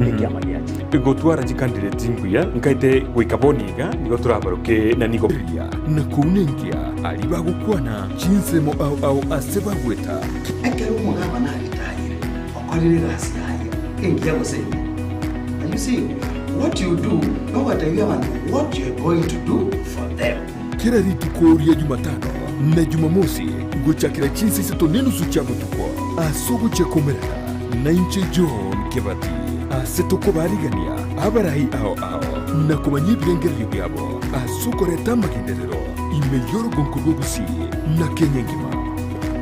Niki amagiachi. Gotwara candidate nguya nkaite gwikaboniga nigo turabaruke na nigo pia. Na kunengia aliba gukwana chinsemo au aseba gweta. Ekero mugaba na ritayire. Okorire rasi yayo. Kengia gosebe. And you see what you do, no what you want, what you're going to do for them. Kila ritukoria Jumatano na Jumamosi guchakira chinsi seto nenu suchabo tukwa. Asugu chakomerera na inche John Kebati. Aseto kobarigania abarahi ao na kumanyi bilengeryo byabo. Asuko reta makinderero imeyoro gonkugo gusi na Kenya ngima.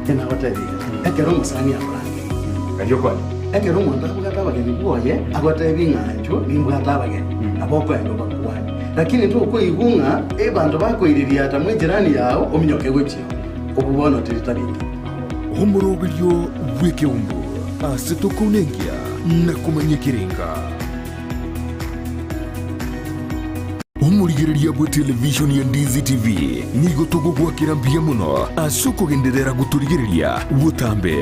Kena hotelia. Ekero musani abranga. Kanyo kwani? Ekero mwanda kugata bageni boye agote binganjo bimbwata bageni. Aboko endo bakwani. Lakini tu uko igunga bantu bakoiriria ata mwe jirani yao ominyoke gwetio. Obubona tiritariki. Homorobilyo weke umbu. Aseto kunengia na kumanyikiringa. Umurigireria bwa television ya Ndizi TV nigo tugugwakira mbia muno asuko genderera guturigireria butambe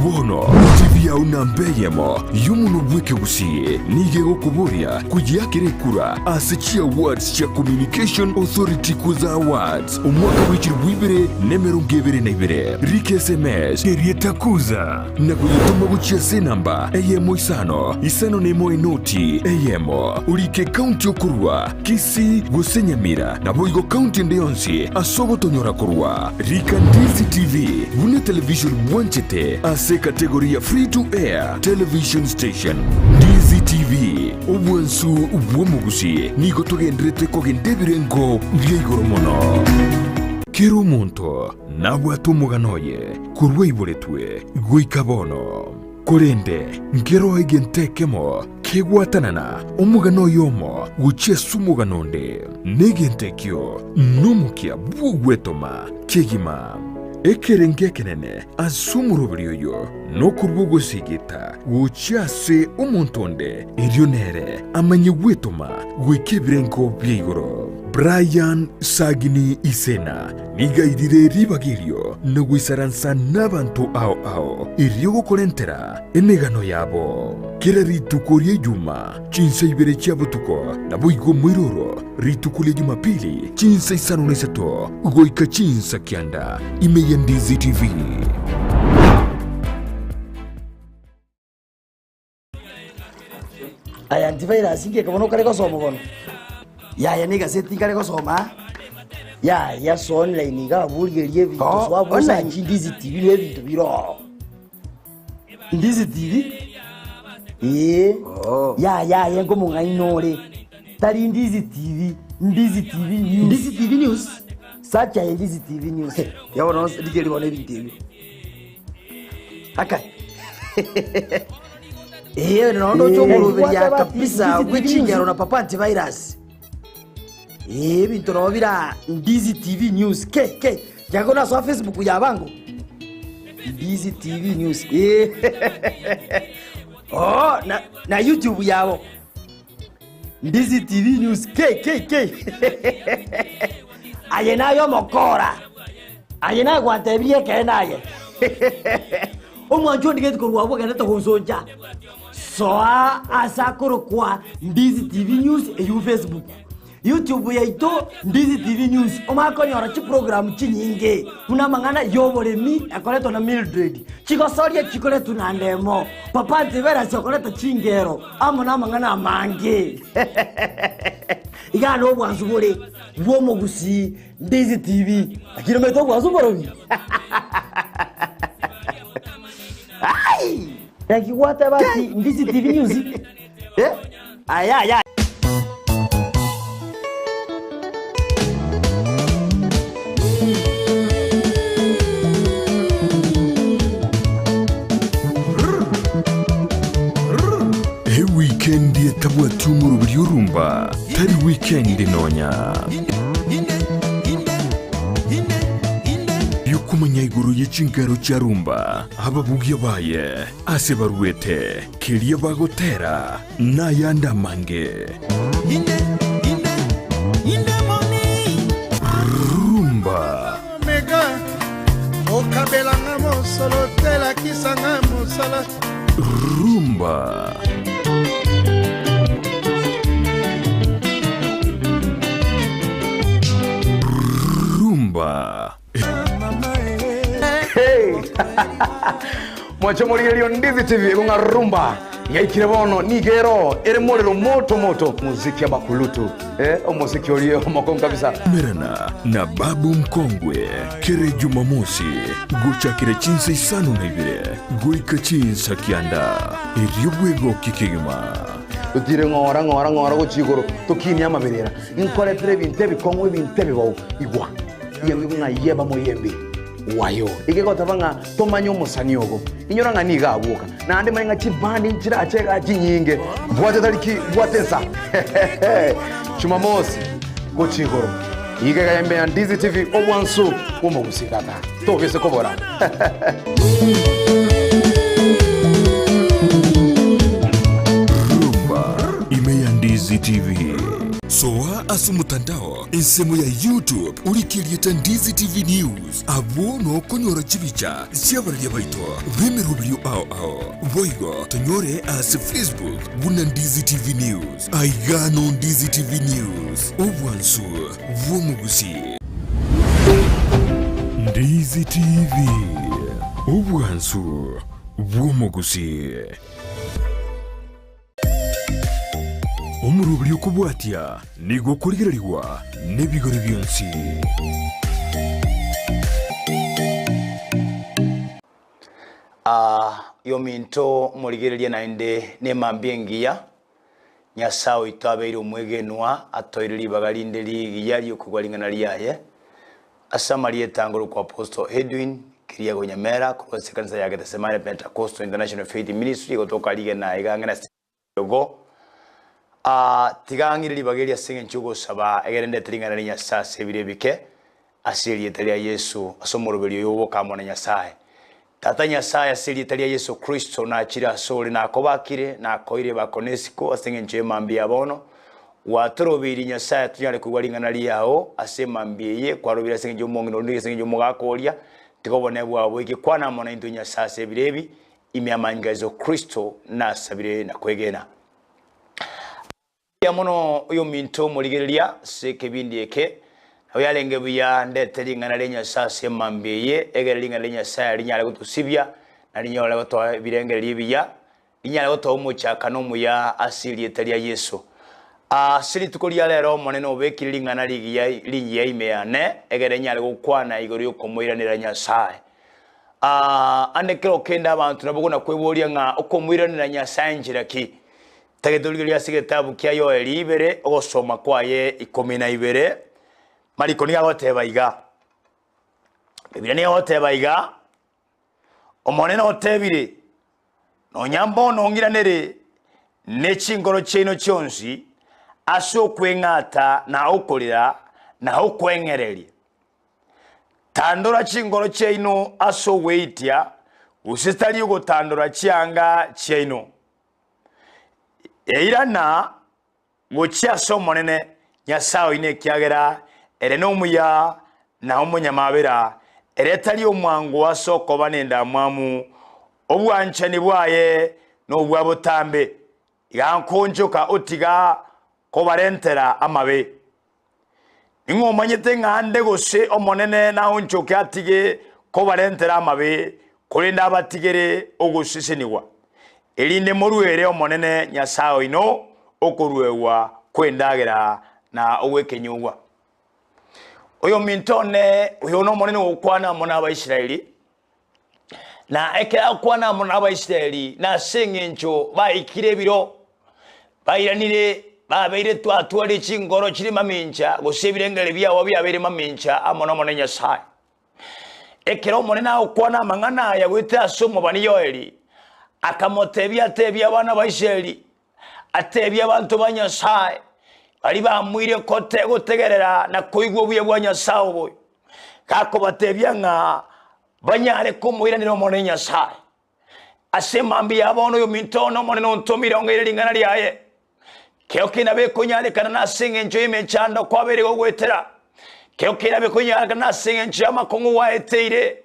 bono TV ya unambeyemo yumuno bweke gusi nige gukuburia kujyakire kura asichia awards cha Communication Authority kuza awards umwaka w'ikiri bwibere nemero ngebere na ibere rike SMS erieta kuza na kuyituma guchia senamba eyemo isano nemo enoti eyemo urike county okurwa kisi Gusenyamira na boigo county ndeyonsi asogo tonyora kurwa Rika Ndizi TV wune television mwanchete ase kategoria free to air television station Ndizi TV obwansu ubwomugusi niko tugendrete kogendebirengo byigoromono Kero muntu nabwatu muganoye kurwa iboletwe guikabono Kurende ngero egentekemo kegwatanana omugano yomo guchesu umuganonde negentekyo numukia bugwetoma kegima ekerenge kenene asumurubiriyo no kurbugo sigita guchase umuntonde erionere amanye gwetoma gwekebirengo byigoro Brian Sagini Isena nigaidire ribagirio no gwisaransa n'abantu ao irio gukorentera emegano yabo kera ritukorie juma chinsa ibere cyabo tuko nabuigo mwiroro ritukulie Jumapili chinsa isano neseto goika chinsa kianda imeya Ndizi TV. Aya antivirus inge kabono kare ko somo kono. Ya ni gazeti kare ko soma. Ya so online ga bulgerie bintu so abusa Ndizi TV le bintu biro. Ndizi TV? Ya ngo munga inore. Tari Ndizi TV News. Ndizi TV News. Sacha Ndizi TV News. Ya wono digeri wona bintu. Aka. Nondo chomurubiriya kabisa gwicingero na papa antivirus. Bintu nobira Ndizi TV News ke jago na so Facebook yabango Ndizi TV News na YouTube yabo Ndizi TV News ke ayenayo mokora ayena gwatebiye kenaye omwanjo ndigeti kurwabo ganeta hosonja soa asakoro kwa Ndizi TV News eyu Facebook YouTube yaito Ndizi TV News omakonyora chi program chinyinge una mangana yoboremi akoleto na Mildred chikosoria chikoleto na ndemo papa ntivera chokoleta chingero amona mangana mange igano bwanzubore bwomo gusi Ndizi TV akiro meto bwanzuborobi ai yakiwata basi Ndizi TV News aya Weekend tabwa tumuru biurumba tari weekend nonya yukumanya iguru y'ikingaro cyarumba ababugiye baye ase baruete kiriye bagotera na yanda mange rumba mega okabelanga mosolo tela kisanga mosala rumba mwache murigerio Ndizi TV gonga rumba yaikire bono nigero ere morero moto muziki abakulutu omuziki oli omokon kabisa merana na babu mkongwe kere Jumamosi guchakire chinsa isano na ibire guika chinsa kianda eriobwego kikigima tutire ngora guchigoro tukini amaberera inkore tere bintebe kongwe bintebe bawo igwa yewe ngayeba moyembe wayo igekota banga tomanyo musanyogo inyora ngani gabuka nande mainga chibandi nchira acheka chinyinge bwate taliki bwatensa Jumamosi gochigoro igega yembe ya Ndizi TV obwansu umo gusikata tobese kobora rumba ime ya Ndizi TV soa asumutandao insemo ya YouTube urikirieta Ndizi TV News abono konyora chibicha siabaria baito bemerubrio ao voigo tonyore as Facebook buna Ndizi TV News aigano Ndizi TV News obwansu vomugusi Ndizi TV obwansu vomugusi omurubrio kubwatia nigo kurigererwa nebigore byonsi yo minto murigereria nainde ne mambyengiya nyasao itabeire umwegenwa atoiriri bagalinde ligiya lyo kugwalingana liyaye asamari etangoro kwa Apostle Edwin kiria gonyamera kwa sekanza ya Gethsemane Pentecostal International Faith Ministry gotoka lige na igangana yogo tigangiriri bageria singe nchugo saba egerende tringana ni nyasase birebike asiri etalia Yesu asomoroberio yobo kamona nyasaye tata nyasaye asiri etalia Yesu Kristo na achira sori na akobakire na akoire bakonesiko asinge nchema mbia bono watorobiri nyasaye tunyale kugwalingana liyao asema mbiye kwa robira singe njomongi no singe njomogakoria tikobone bwabo ikikwana mona into nyasase birebi imiamangazo Kristo na sabire na kwegena ya mono uyo minto murigereria sekebindi eke oyalenge buya ndetelingana lenya sase mambeye egerelinga lenya saya linyala gutusibya na linyola goto birenge libiya linyala goto umuchaka no muya asili etalia Yesu asili tukolia lero moneno bekilingana ligiya linyiya imeyane egerenyala gukwana igori ukomuiranira nyasaye andekero kenda abantu nabugona kwebolia nga ukomuiranira nyasaye njiraki Tagetulgiria sigetabu kia Yoeli ibere ogosoma kwaye 12 mariko niga goteba iga Biblia ni goteba iga omonene otebire no nyambo no ngiranere nechingoro chino chonsi aso kwengata na ukolira na ukwengereria tandora chingoro chino aso weitia usitali ugotandora chianga chino Eirana gochia so monene nyasao ine kiagera ere no muya na umunyamabera ere tali omwango aso kobanenda mwamu obwanchani bwaye no bwabotambe yankonjoka otiga kobarentera amabe ingomanyete ngande gose omonene na onchoke atige kobarentera amabe kulinda abatigere ogusisiniwa Elinde moruere omonene nyasao ino okuruewa kwendagera na owekenyuwa oyo mintone oyo no monene okwana mona Abaisiraeli na ekera okwana mona Abaisiraeli na sengencho baikire biro bairanire babeire twatwali chingoro chiri mamincha gosebirengere byawo byabere mamincha amona monene nyasaye ekera omonene okwana mangana ya gwita somo bani Yoeli akamotebya tebya bana ba Israeli atebya abantu banyasaye bali bamwire kote gutegerera na kuigwa buye bwa nyasaye boy kako batebya nga banyare kumwiranira omone nyasaye asema mbi abono yo mintono mone no ntomira ngirelingana lyaye keokina be kunyale kana na singe njo imechanda kwabere go gwetera keokina be kunyale kana na singe njo amakongo wa eteire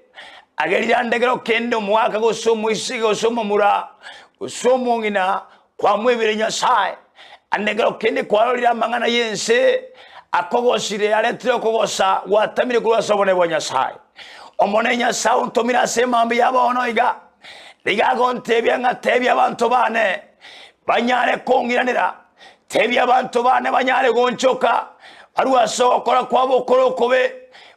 agerira ndegero kendo mwaka gosomo isige gosomo mura gosomo ngina kwa mwebere nyasaye andegero kende kwalira mangana yense akogosire aletro kogosa watamire kulosa bone bwa nyasaye omone nyasaye ntomira sema mbi yabono iga ligago ntebya nga tebya abantu bane banyale kongiranira tebya abantu bane banyale gonchoka baruwa sokora kwabo korokobe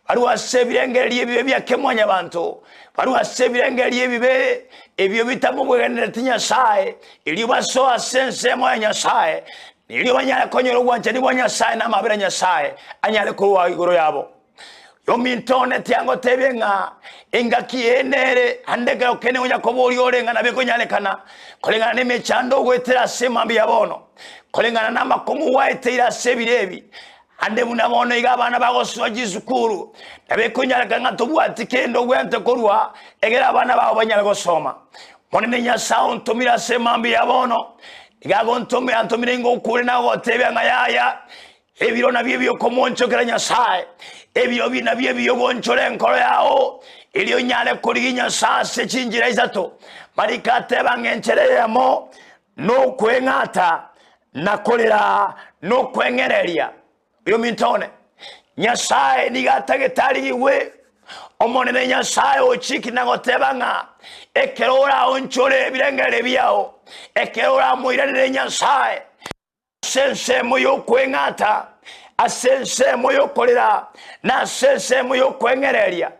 baruwa sebirengeri ebibe byakemwanya abantu baruwa sebirengeri ebibe ebyo bitamu bwegenera tinyasaye ili baso asense moya nyasaye ili banyale konyoro gwanje ni bonyasaye na mabira nyasaye anyale kuwa igoro yabo yo mintone tiango tebenga inga kienere handega okene unya kobori orenga na beko nyalekana kolengana ne mechando gwetera semambi yabono kolengana na makomu waitira sebirebi ande munabono igabana bagoswa jizukuru nabeko nyalekana tobwati kendo gwente korwa egera abana babo banyale gosoma monene nya sound tomira semambi yabono igago ntomira ntomire ngo kure nago tebenga yaya ebiro nabyo byo komonchokera nyasaye ebyo binabyo byo gonchore enkoro yao iliyo nyale kuriginya sase chinjira izato marikate bangenchereyemo no kwengata nakolera no kwengereria yo mintone nyasaye nigatagitari iwe omonene nyasaye ochiki nagotebanga ekerora onchore birengere byao ekerora muirane nyasaye sense moyo kwengata asense moyo kolera na sense moyo kwengereria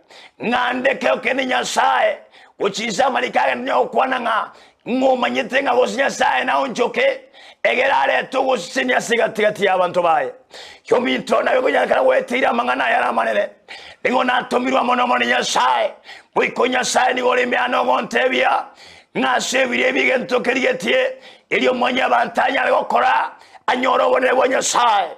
ngande kene nyasaye uchiza malikaga nyo kwananga ngoma nyetenga gosinya saye na onjoke egerare tugo sinya sigatigati abantu baye yo mintona yo kunyakara wetira mangana yara manene ningo natomirwa mono nyasaye bwikonya saye ni gole myano gontebya ngasebire bigento kerigetie elio mwanya bantanya gokora anyoro bonere bonyasaye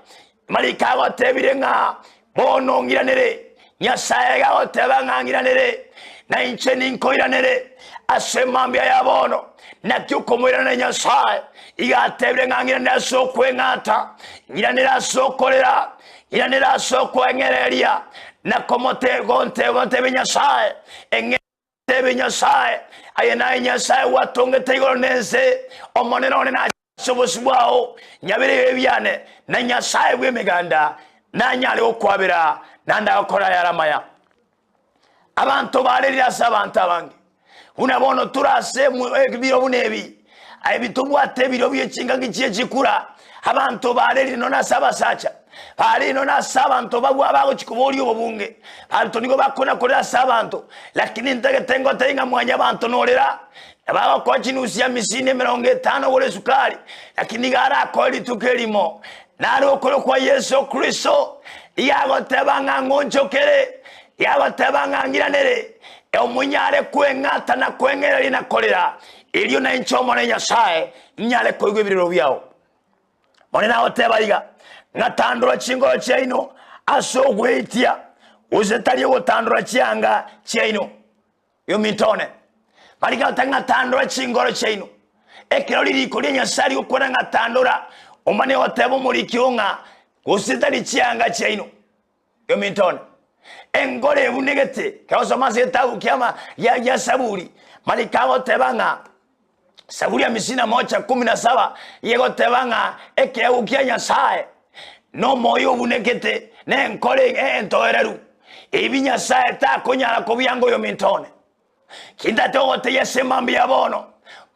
malikago tebirenga bono ngiranere nyasaye gago tebanga ngiranere na inche ninkoiranere asemambia yabono na kyukomoirana nyasaye iga tebirenga ngiranere sokwengata ngiranere sokorera ngiranere sokwengereria na komote gonte benyasaye engete benyasaye ayena nyasaye watonge tegoronese omonenone na sobosibwao nyabere byane na nyasaye bwemeganda na nyale okwabira nanda okora yaramaya abantu barerira sabanta bange unabono turase mu ebiro bunebi ayibitubwate biro byechinga giye chikura abantu barerira nona sabasacha bari nona sabanto bagwa bago chikubori obunge abantu nigo bakona korera sabanto lakini ntegetengo tenga mwanya abantu norera abaga kwa chinusia misine 50 gole sukari lakini gara koli tukelimo naro kolo kwa Yesu Kristo yago tebanga ngonchokere yago tebanga ngiranere omunyare kwengata na kwengera na kolera iliyo na inchomo na nyasaye nyale koigwe biriro byao monena otebaiga ngatandura chingolo chaino asogweitia uzetali gutandura chianga chaino yo mitone marika tangatandura chingolo chaino ekero liriko lyanyasari ukora ngatandura omane otebo muri kiunga uzetali chianga chaino yo mitone engole bunegete kaoso masetabu kiama ya saburi marika otebanga saburi ya misina mocha 17 yego tebanga eke ukia nyasaye no moyo bunekete ne nkole entoereru ibinya sae ta konyala ko byango yo mintone kinda togote yasemambi yabono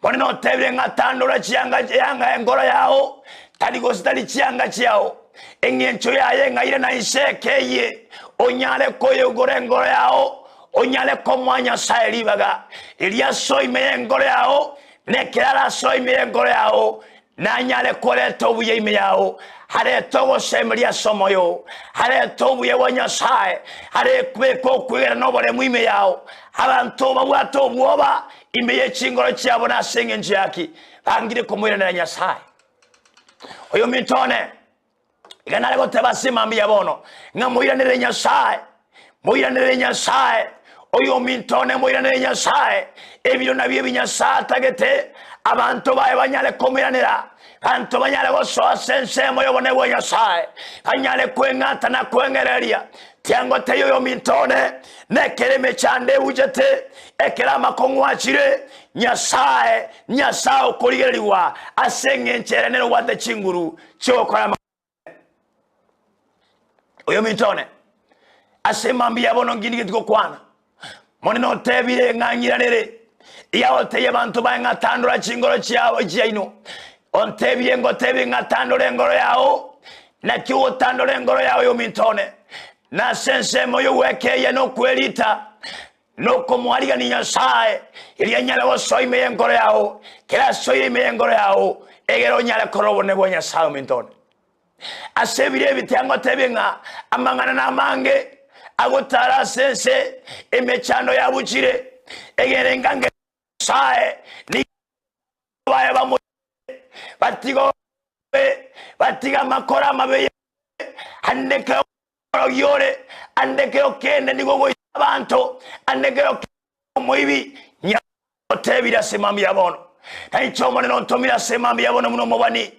boneno tebre ngatandura chianga yanga engoro yao tali gostali chianga chiao engencho yaye ngaire na isekeye onyale koyo gore engoro yao onyale komwanya sae libaga elia soime engoro yao nekera soime engoro yao nanyale koleto buye ime yao hare togo semria somoyo hare tobu ye wanyasaye hare kweko kwera nobore mwime yao abantu babwato bwoba ime ye chingoro cyabo nasenge njaki bangire kumwira na nyasaye oyo mitone iganale ko tebasimambi yabono ngamwira ne nyasaye mwira ne nyasaye oyo mitone mwira ne nyasaye ebyo nabye binyasa tagete abantu bae banyale komiranira bantu banyale goso sense moyo bone nyasaye banyale kwengata na kwengereria tiango teyo yo mintone nekereme chande ujete ekera makongwachire nyasaye nyasao kuligeriwa asenge ncherenero wade chinguru chokora oyo mintone asemambi yabono ngindi gitiko kwana moneno tebire nganyiranere iya oteye bantu bayengatandura chingoro chiawo chiaino ontebye ngotebi ngatandura engoro yawo na kiwo tandura engoro yawo yomintone na sense moyo wekeye no kwelita no komwaliga ni Nyasaye ili anyala wosoime engoro yawo kila soime engoro yawo egero nyala korobone bo Nyasaye mintone asebire bitiango tebenga amangana na mange agotara sense emechano ya buchire egere ngange sae ni baye bamu batiga makora mabe andeke yore andeke okende nigo abantu andeke moibi nyotebira semami yabono naichomone no tomira semami yabono muno mobani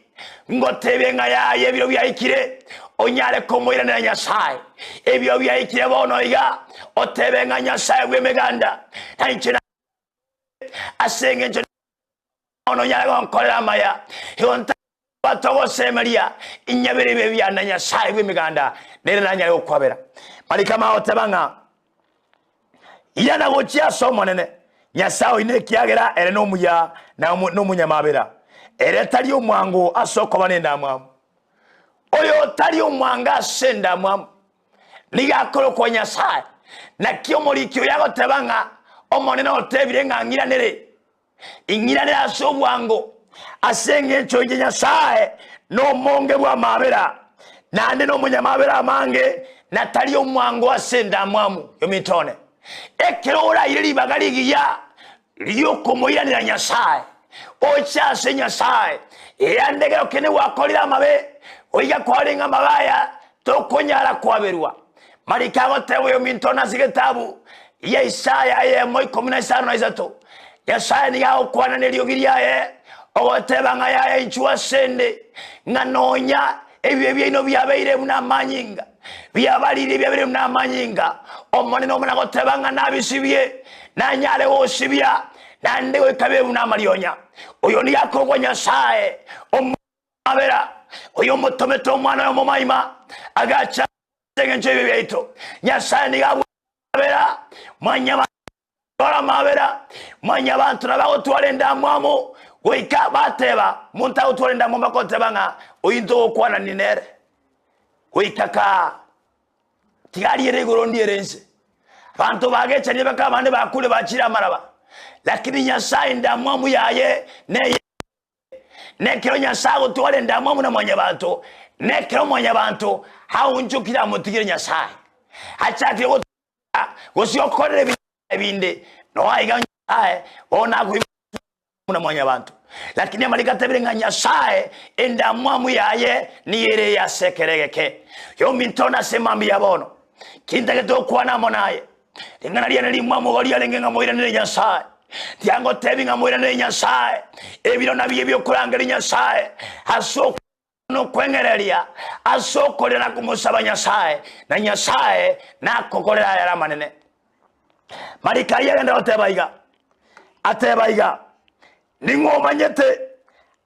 ngotebenga yaye biro byayikire onyale komoira na Nyasaye ebyo byayikire bono iga otebenga Nyasaye bwemeganda naichina asenge nje ono nyale gonkolera maya yonta batogo semeria inyabere bebya na Nyasaye bwemeganda nere nanyale okwabera malikama otebanga yana gochia somonene Nyasaye ine kiagera ere no muya na no munyamabera ere tali omwango asoko banenda mwamu oyo tali omwanga asenda mwamu liga kolo kwa Nyasaye na kiomolikyo yago tebanga omonene otebire ngangira nere ingira nere asobwango asenge choje Nyasaye no monge bwa mabera nande no munyamabera mange na tali omwango asenda mwamu yomitone ekerora iri bagaligiya liyo komoira ni Nyasaye ocha se Nyasaye yandege okene wakolira mabe oiga kwalenga mabaya tokonyala kwaberwa malikago tewe yo mintona zigetabu ya Isaya ye moy 15:3 Yesaya ni yao kwana neliogiria ye owatebanga ya inchua sende nganonya ebyo byino byabeire muna manyinga byabalire byabere muna manyinga omone no muna gotebanga nabisibye nanyale wosibya nande wekabe muna marionya oyo ni yakogwa Nyasaye omabera oyo mutometo mwana yo mumaima agacha tengenje byeito Nyasaye ni gabera mwanya ora mabera mwanya bantu nabago twalenda mwamo weka bateba munta utwalenda mwamba kotebanga oyinto okwana ninere wekaka tigari regoro ndierense bantu bagecha ni bakabande bakule bachira maraba lakini Nyasaye ndamwamu yaye nekero Nyasaye twalenda mwamu na mwanya bantu nekero mwanya bantu haunjukira mutigire Nyasaye achati gosyokorere binde no aiga Nyasaye ona na mwanya bantu lakini amalika tebirenga Nyasaye enda mwamu yaye niyere ya sekeregeke yo mintona semambi yabono kintage to kwana monaye ngana liya nali mwamu goli alenga moira ne Nyasaye tiango tebinga moira ne Nyasaye ebiro nabiye byo kurangera Nyasaye asoko no kwengereria asoko lena kumusaba Nyasaye na Nyasaye nakokolera yara manene malika yenda otebaiga ningo manyete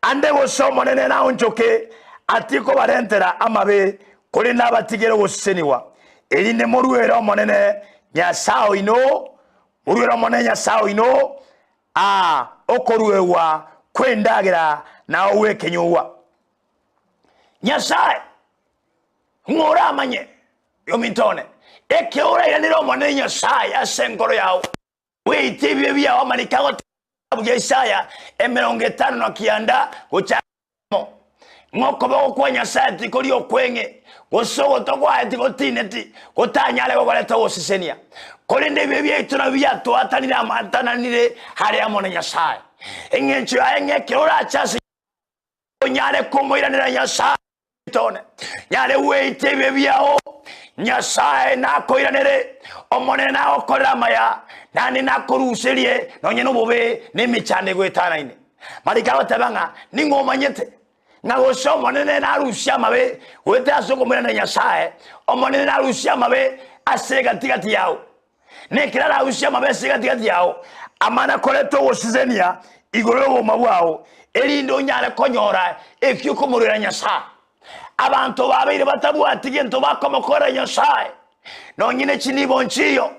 ande gosomo nene na onjoke atiko barentera amabe kuri nabatigere guseniwa erinde moruero monene Nyasaye ino moruero monene Nyasaye ino okoruewa kwendagira na owekenyuwa Nyasaye ngora amanye yomintone eke ora yaniro monene Nyasaye asenkoro yawo weitibye bya amalikago ya Isaya 50 na kianda gochamo ngoko bako kwa Nyasaye tikoli okwenge gosogo tokwa tikotineti gotanyale gobaleta osisenia kolende bebye ituna byato atanira amantananire hari amone Nyasaye engencho ayenge kirora chasi nyale komoiranira Nyasaye tone nyale weite bebyao Nyasaye nakoiranire omone na okorera maya nani nakoruserie nonye no bobe nemichane gwetana ine malika batabanga ningomanyete nagosomo nene na rusia mabe wete asoko mwana Nyasaye omone na rusia mabe asega tigati yao nekira na rusia mabe asega tigati yao amana koleto wosizenia igororo mabwao elindo nyale konyora efyuko murira Nyasaye abantu babire batabwatige nto bakomokora Nyasaye nonyine chinibo nchiyo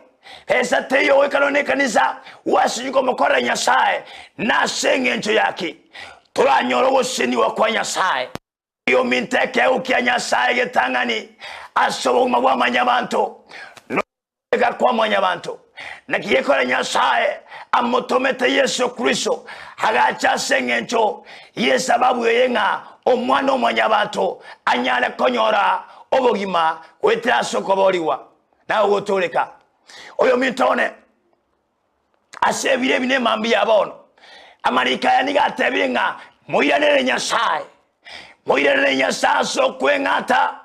pesa teyo wekalone kanisa wasinyuko mokora nyasaye na sengencho yake turanyoro goseni wakwa nyasaye yo minteke ukia nyasaye getangani asobo mabwa manyabanto no ga kwa manyabanto nakiyekora nyasaye amotomete Yesu Kristo hagacha sengencho yesababu yenga omwana omanyabanto anyale konyora obogima wetera sokoboliwa na ogotoleka oyo mintone asebire bine mambi yabono amarika yaniga tebirenga moiranere nyasaye sokwengata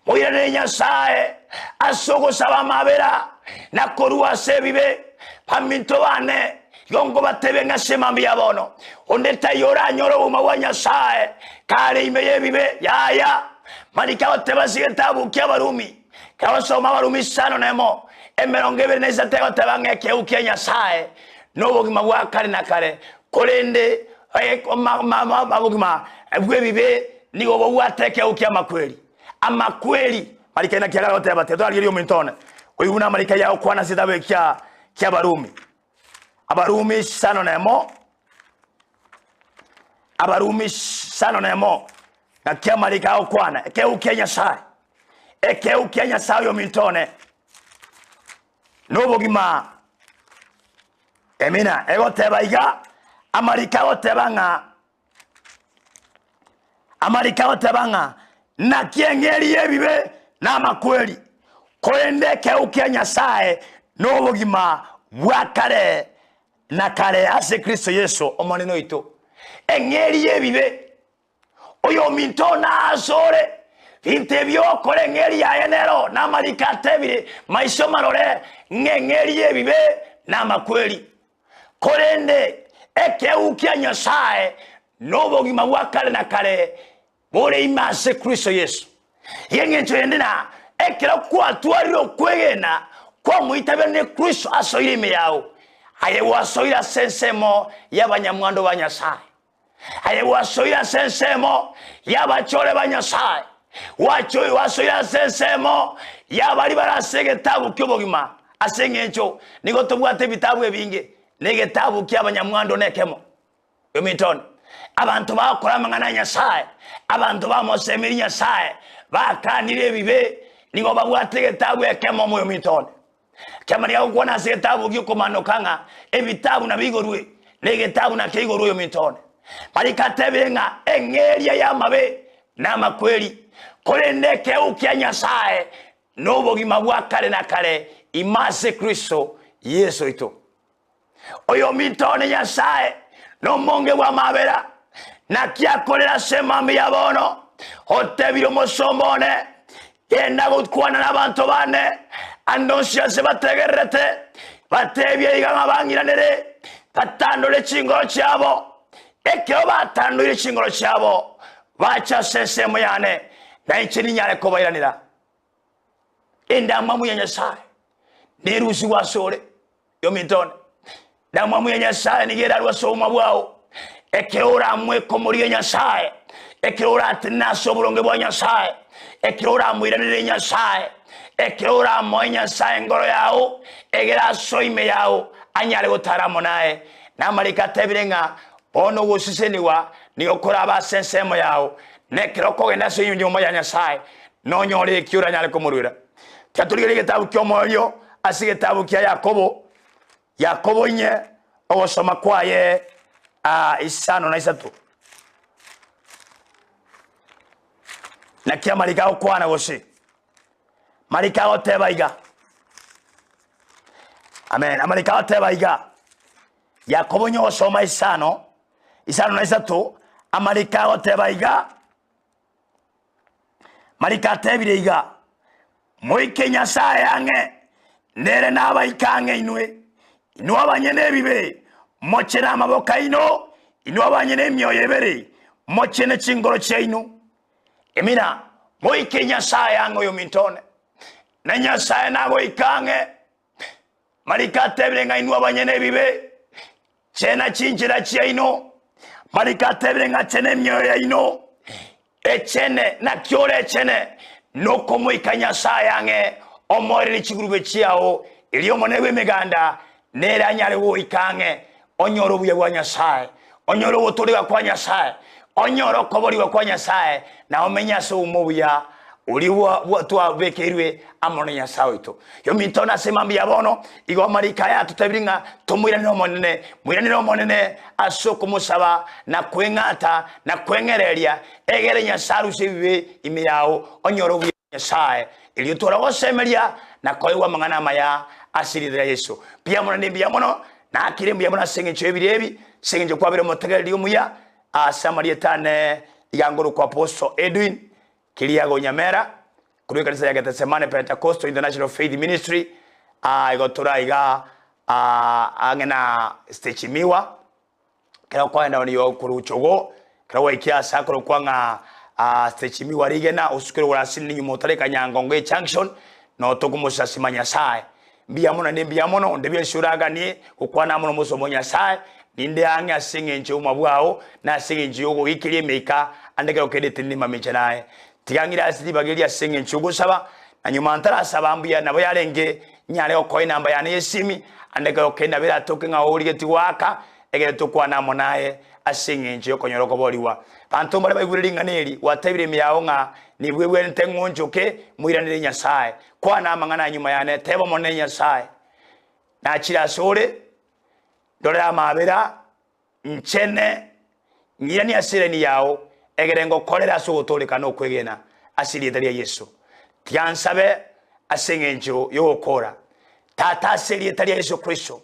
moiranere nyasaye asogo saba mabera na korua sebibe paminto bane yongo batebenga semambi yabono ondeta yora nyoro umawa nyasaye kare imeye bibe yaya marika otebasietabu kyabarumi kawasoma barumi sano nemo emerongebe neza tego tabange keuke nyasaye nobogima bwa kare na kare kolende mabogima ebwebibe nigo bwateke uke amakweli marika ina kyagala oteba tedo aliriyo mintone oyuna marika yao kwana sitabe kya barumi abarumi sano nemo na kya marika okwana keuke nyasaye ekeuke nyasaye yo mintone nobogima emina egotebaiga amarika otebanga na kiengeri ebibe na makweli kolende keuke nyasaye nobogima bwakare na kare ase Kristo Yesu omoneno ito engeri ebibe oyo mintona azore intebyo kore ngeri ya enero na marika tebire maisho marore ngengeri ebibe na makweli kolende ekeukia nyasaye nobogima bwakare na kare bore imase Kristo Yesu yengencho yendena ekero kwa tuariro kwegena kwa muitabe ne Kristo asoire yao aye wasoira sensemo y'abanyamwando banyasaye aye wasoira sensemo y'abachore banyasaye wasoira sensemo y'abari barasegetabu kyobogima asengencho nigo tobwate bitabu ebinge negetabu ky'abanyamwando nekemo yomiton abantu bakora mangana nyasaye abantu bamosemiri nyasaye bakanire bibe nigo babwate getabu ekemo mu yomiton kyamari akwana segetabu gyokomanokanga ebitabu na bigorwe negetabu na kigorwe yomiton marikatebenga engeria yamabe na makweli kolende keukia nyasaye nobogima bwakare na kare imase Kristo Yesu ito oyo mitone nyasaye no monge bwa mabera na kyakolera semambi yabono otebiro mosombone yenda gutwana n'abantu bane andonsia se bategerete batebye igama bangiranere batandole chingoro cyabo ekyo batandule chingoro cyabo bacha sesemo yane na ichini nyare ko bayiranira endamwa mu nyasaye nerusi wasore yo mitone ndamwa mu nyasaye nigera rwasoma bwao ekirora mwe ko muri nyasaye ekirora atinaso bulonge bwa nyasaye ekirora mwiranire nyasaye ekirora mo nyasaye ngoro yao egera soime yao anyale gotaramo naye namarika tebirenga ono gusiseniwa ni okora abasensemo yao nekiroko genda so nyuma ya nyasaye nonyore ekiura nyale ko murwira kyatulire gitabu kyomoyo asigetabu kya Yakobo nye ogosoma kwaye isano na isatu na kia marika okwana gosi marika otebaiga amen amarika otebaiga Yakobo nye ogosoma isano na isatu amarika otebaiga marika tebireiga moike nyasaye yange nere nabayikange inwe abanyene bibe mochena amaboka ino abanyene emyoyo ebere mochene chingoro chaino emina moike nyasaye yange oyo mintone na nyasaye nago ikange marika tebirenga abanyene bibe chena chinjira chaino marika tebirenga chene emyoyo yaino echene na kyore echene noko moika nyasaye yange omorere chigurube chiao Elio monewe meganda nera nyale wo ikange onyoro buya bwa Nyasaye onyoro botoliwa kwa Nyasaye onyoro koboliwa kwa Nyasaye na omenya so umubuya uliwa bwa bekerwe amone Nyasaye to yo mitona sema mbia bono igo marika ya tutabiringa tomwira no monene asoko musaba na kwengata na kwengereria egere Nyasaye usiwe imeyao onyoro buya Nyasaye elio tora wosemeria na koiwa mangana maya asirira Yesu pia mona nimbia mono na akirembia mona sengecho ebirebi sengecho kwabere motegereri umuya Samarietane yangoro kwa Apostle Edwin Kiliago Nyamera kuri kanisa ya Gethsemane Pentecostal International Faith Ministry igotora iga angena stechimiwa kera kwa enda ni okuru chogo kera waikia sakoro kwa nga stechimiwa rigena usukiro warasini nyumotare kanyangonge junction no tokumusa simanya sai mbia mona ne mbia mono ndebye shuraga ni ukwana mono musomo Nyasaye ninde anga singe nje umabwao na singe nje ugo ikirie meika andekero kedete ni mamenche naye tigangira asidi bageria singe nje ugo saba na nyuma antara saba mbia nabo yarenge nyale okoi namba ya nesimi andekero kenda bera tokenga oligeti waka egere tokwana monaye asinge nje okonyoroko boliwa panto mbale bayiguringa neri watabire myao nga nibwewe ntengonjoke muiranire Nyasaye kwana mangana nyuma yane tebo monene Nyasaye na chira sore Dora mabera nchene nyirani asireni yao egerengo kolera so toleka no kwegena asiri dalia Yesu tiansabe asengenjo yokora tata asiri dalia Yesu Kristo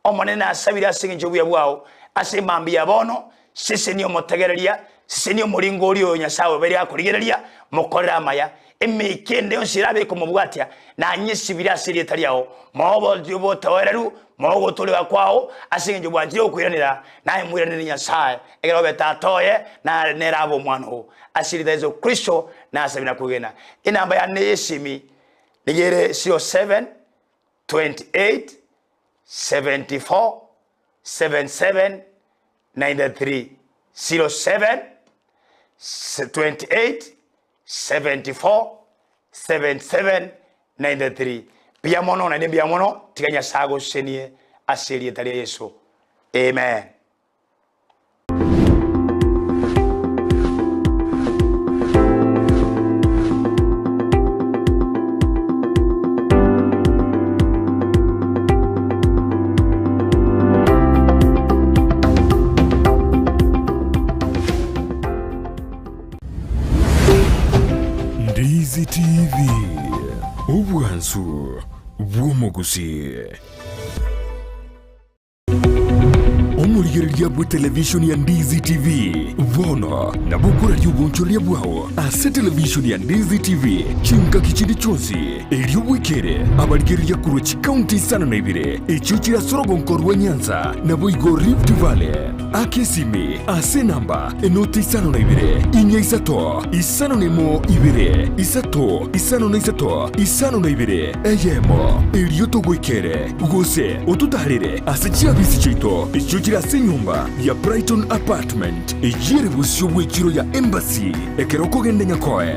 omonena asabira asengenjo bwao asemambia bono sisi ni omotegereria sisi ni omulingo oli Nyasaye beri akurigereria mokolera maya emikende onsirabe ko mubwatia na nyisibira asiri daliao mobo jubo tawereru mogo tolewa kwao asinge bwanjiro kwiranira naye mwiranira Nyasaye egero betatoye na nerabo mwano asiri Yesu Kristo na asabina kugena inamba ya nesimi nigere 07 28 74 77 93 07 28 74 77 93 Pia mono na nembia mono tiganya sago senie asiri tali Yesu. Amen. Ndizi TV Ubwansu Bwomogusi Omurigereria bwa television ya Ndizi TV Vono na bukura ry'ubunchoria bwao ase television ya Ndizi TV chinka kichindi chonsi eriobwekere abarigereria kurochi county sana na ibire echuchira sorogonko rwa Nyanza na boigo Rift Valley akesimi ase namba enoti isano na ibire inya isato isano nemo ibire isato isano na isato isano na ibire eyemo erioto gwekere gose otutarire ase chiabisi chito echuchira ase nyumba ya Brighton apartment ejire busyo bwekiro ya embassy ekeroko gende nyakoe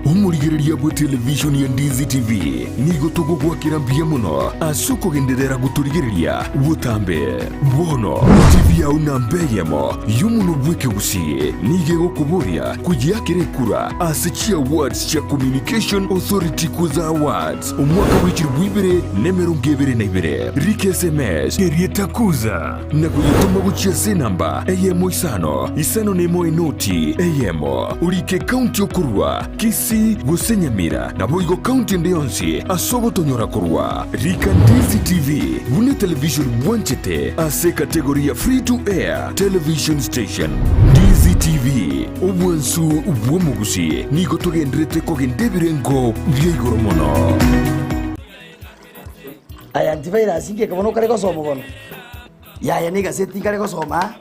Umurigereria bwa television ya Ndizi TV nigo togo gwakira mbia muno asuko genderera guturigereria butambe bono TV ya unambeyemo yumuno bweke gusiye nige gokuburia kujiakire kura asichi awards cha communication authority kuza awards umwaka w'ikiri bwibere nemero ngebere na ibere rike SMS erieta kuza na kuyituma gucia senamba eyemo isano nemo enoti eyemo urike county okurwa kisi Gusenyamira na boigo county ndeyonsi asogo tonyora kurwa Rika Ndizi TV bune television bwanchete ase kategoria free to air television station Ndizi TV obwansu ubwomugusi nigo togendrete kogendebirengo byegoro mono aya antivirus inge kabono kare kosomo bono ya ni gazeti kare kosoma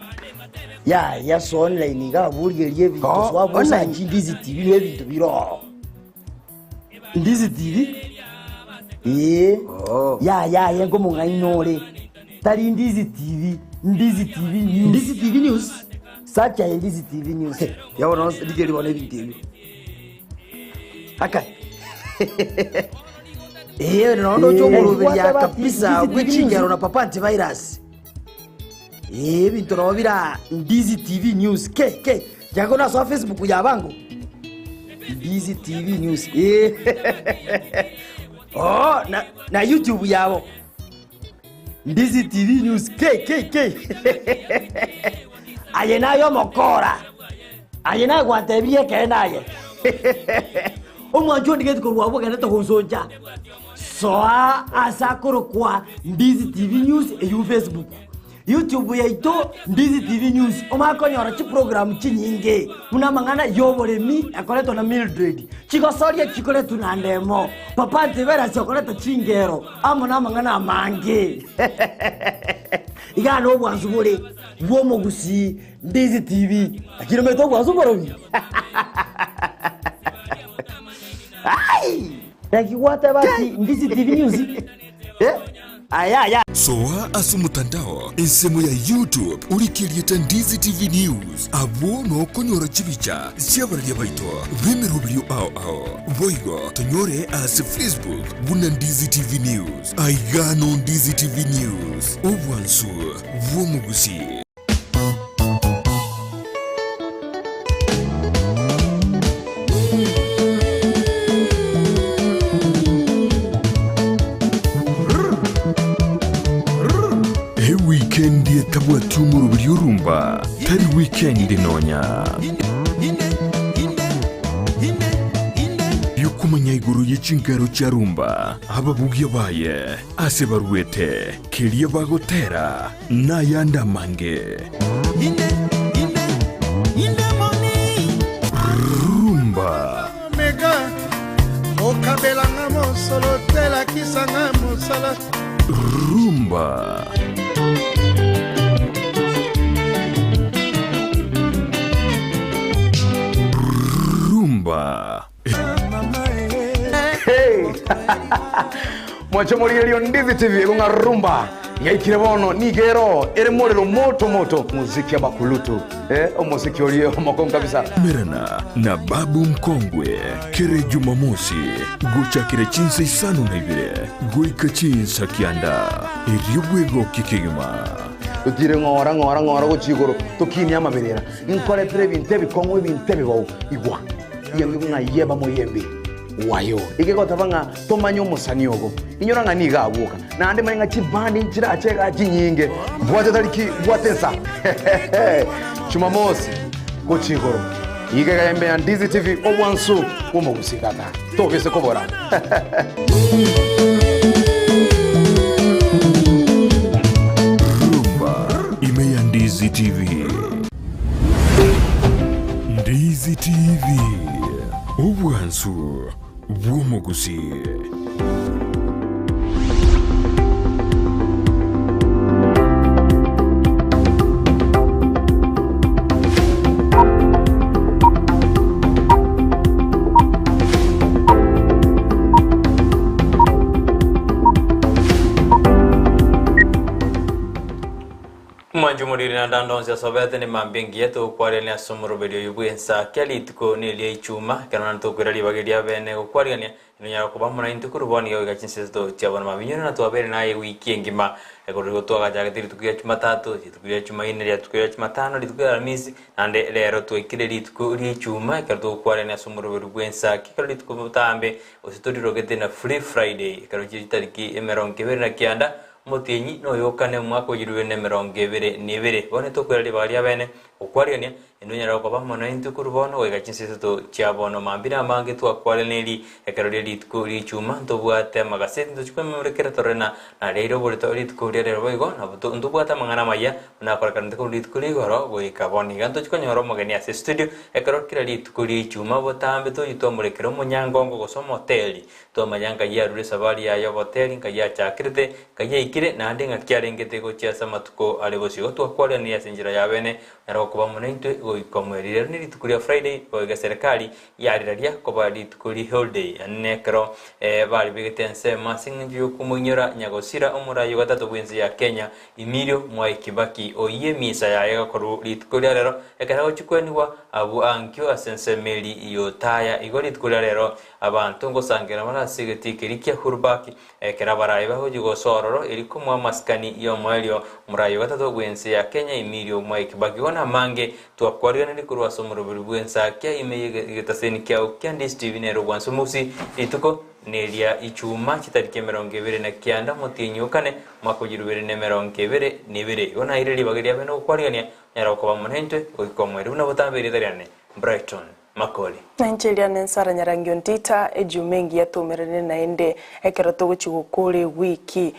ya so online ga burgerie bintu swabo na Ndizi TV ebintu biro Ndizi TV ya ngo mungainore tari Ndizi TV news sacha Ndizi TV news yabona digeri bone bintu aka Nono chomulubiria kabisa gwechingero na papa antivirus. Bintu robira Ndizi TV News. Ke. Jago na so Facebook ya bangu. Ndizi TV News. Oh, na YouTube yabo. Ndizi TV News. Ke. Ayenayo mokora. Ayena gwatebie kenaye. Omwanjo ndige tukorwa gana to honsoja. Soa asakuru kwa Ndizi TV News e Facebook. YouTube yaito Ndizi TV News. Omakonyora chi program chinyinge. Muna mangana yoboremi akoleto na Mildred. Chikosoria chikoleto na ndemo. Papa Ntibera chokoleto chingero. Amuna mangana mange. Igano bwanzubure. Womo gusi Ndizi TV. Akino meto bwanzuborobi. Ai! Thank you what about Ndizi TV News? Aya. Soa asu mutandao insemo ya YouTube ulikirieta Ndizi TV News abo no konyora chibicha siabarya baito bemerubyo ao voigo tonyore as Facebook buna Ndizi TV News aigano Ndizi TV News obwansu vomugusi. Weekend tabwa tumuru biurumba tari weekend nonya yukumanya iguru y'ikingaro cyarumba ababugiye baye ase baruete kiriye bagotera na yanda mange rumba mega okabelanga mosolo tela kisanga mosala rumba Mwacho muriyo Ndizi TV kunga rumba yaikire bono nigero ere morero moto muziki abakulutu omuziki oliyo makonga kabisa merana na babu mkongwe kere Jumamosi guchakire chinsa isano na ibire guika chinsa kianda iriyobwego kikigima utire ngora guchigoro tokini amaberera inkore prebinte bikongwe binte bibawo igwa yewe ngayeba moyembe wayo ikekota banga tomanyo musanyogo inyoranga niga abuka nande mainga chibandi nchira acheka chinyinge bwate taliki bwatensa Jumamosi gochigoro ikeka yembe ya Ndizi TV obwansu umugusikata tokese kobora rumba ime ya Ndizi TV. Ndizi TV obwansu bw'omugusi. Manjumuri na dandonsia sobete ni mambingi yetu kwari ni asumuru bedio yubu Ensakia litiko ni liye ichuma kana ntukura libagedia bene kwari ni nyara kubamuna intukuru boni yo gachinsesto cyabona mabinyana na twabere naye wiki ngima ekorigo twaga jagati litukuya chuma 3 litukuya chuma 4 litukuya chuma 5 litukuya alhamisi nande lero twekire litiko li ichuma karto kwari ni asumuru bedio Ensakia kali litiko butambe ositori rogete na free friday karo chitariki emeronke bere na kianda Motienyi no yokane mwako jiruwe ne merongevere nivere bone to kweli balia bene okwarionia endunya rako ba mona intukuru bono wega chinseso to chiabono mambira mange to akwale neli ekarode litkuri chuma to bwate magaseti to chikwe merekera torena na leiro bolito litkuri rero boigo na to ndu bwata mangana maya na kwa kan to litkuri goro boy kaboni ganto chikwe nyoro mogeni ase studio ekarode kira litkuri chuma botambe to yito murekero munyangongo gosomo hoteli to mayanga ya rure sabali ya hoteli kaya chakirte kaya ikire na ndinga kyarengete go chiasa matuko alebosi go to akwale ni asinjira ya bene ero kuba munainte goikomwerire ni ritukuria Friday oiga serikali yariraria kuba ritukuri holiday nekero bari bigitense masingi kumunyura nyagosira omurayo gatatu bwenzi ya Kenya Emilio Mwai Kibaki oye misa ya koru ritukuria rero ekara gochikwenwa abu ankyo asense meli iyo taya igori ritukuria rero abantu ngosangira marasigetikirikia hurbaki ekara baraye bahojigo sororo ilikumwa maskani yo mwelio murayo gatatu bwenzi ya Kenya Emilio Mwai Kibaki ona mange twakwarira ni kurwa somoro Ensakia imeyegetaseni kya Ndizi TV nero gwanso musi ituko nelia ichuma chitarike 29 motinyukane mwaka 2022 ona ireli bageria beno kwariania nyara ko bamunente oikomweru na botambere tariane Brighton Makori Nigeria nensara nyarangi Ontita ejumengi yatumerene naende ekeroto guchugukure wiki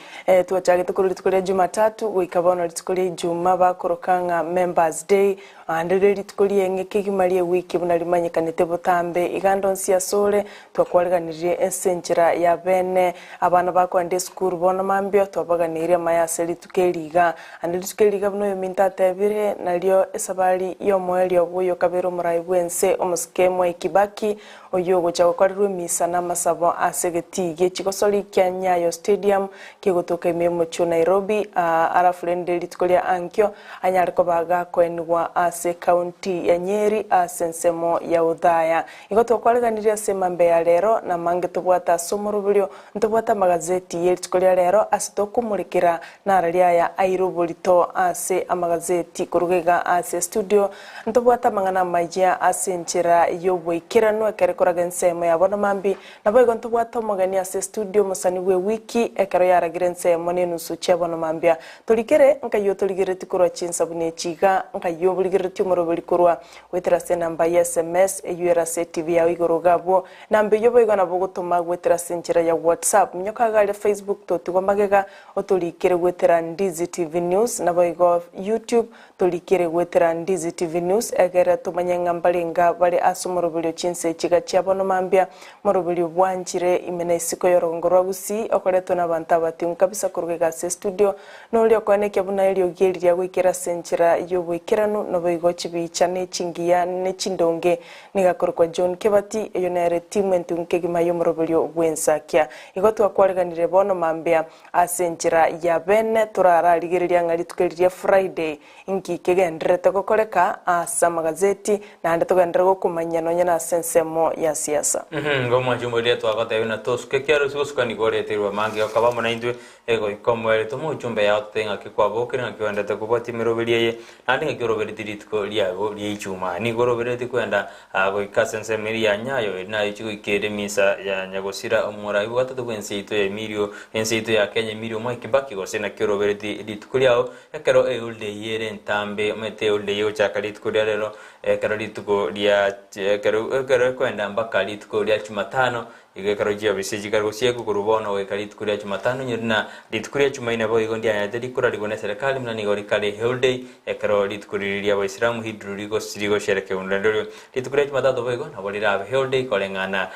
tuachage tukuri Jumatatu wikabona litukuri Juma bakorokanga Members Day andere litukuri engeke gimarie wiki bunalimanyikanite botambe igandonsi yasole twakwareganirie esenjera ya bene abana bakwande school bona mambio twabaganirie mayase litukeliga andere litukeliga buno yominta tebire nalio esabali yo mweli obuyo kabero murai bwense omuskemo Kibaki oyogo chakwarirwe misa na masabo asegetige chikosoli kya Nyayo Stadium kigotoka imemo chu Nairobi arafurende litkolia ankyo anyariko baga kwenwa ase county ya Nyeri asensemo ya Udhaya igotokwareganiria semambe ya lero na mange tubwata somorubulyo ntubwata magazeti yelitkolia lero asitokumurikira naralia ya Airobolito ase amagazeti kurugega ase studio ntubwata mangana majia ase nchira yobwikirano ekerekoraga nsemo yabona mambi nabo igontubwata mogani ase studio musaniwe wiki ekero yaragire nsemo ne nusu chabona mambia tolikere nkayo toligere tikoro chinsabune chiga nkayo buligere timoro bulikorwa wetera se namba ya SMS eyura se TV ya igorogabo nambe yobo igona bogotoma wetera senchira ya WhatsApp mnyoka gale Facebook to tigomagega otolikere wetera Ndizi TV News nabo igo YouTube tolikere wetera Ndizi TV News egera tumanyanga mbalenga bali asumorobulyo chinse chiga chabona mambia morobulyo bwanjire imene isiko yorongorwa gusi okoreto n'abantu abati kabisa kurugega se studio noli okone kyabuna elio gelirya gwikira senchira yobwikirano no bigo chibicha ne chingiya ne chindonge nigakorwa John Kebati eyo na retiment unkegima yomorobulyo bwensakia igotwa kwareganire bono mambia asenchira ya bene turara ligeriria ngali tukeliria Friday inki kegendrete kokoreka asa magazeti na ande tugendera gokumanya no nyana sensemo ya siasa ngoma jumbolia twagata na toske kyaro suskani goreterwa mangi akabamo na indwe ego ikomwere tomo chumbe ya tenga kikwabokira ngakiwenda kubati mirobelie nandi ngikoroberitiko liago liichuma ni gorobereti kwenda go ikasensemeri ya Nyayo na ichigo ikere misa ya Nyagosira omura ibwata twenseito ya Emilio enseito ya Kenya Emilio Mwai Kibaki gosena kirobereti litukuliao ekero eulde yere ntambe mete ulde yo chakalitikulia lero ekero lituko lia ekero kwenda mpaka lituko lia Jumatano igekarojia biseji karusia kurubono wekalitukulia Jumatano nyirina litukulia Jumaine bo igondia ya dedi kura ligone serikali mnani gori kale holiday ekero litukulia Waislamu hidruligo sirigo shereke unlendoro litukulia Jumatano bo igona bolira holiday kolengana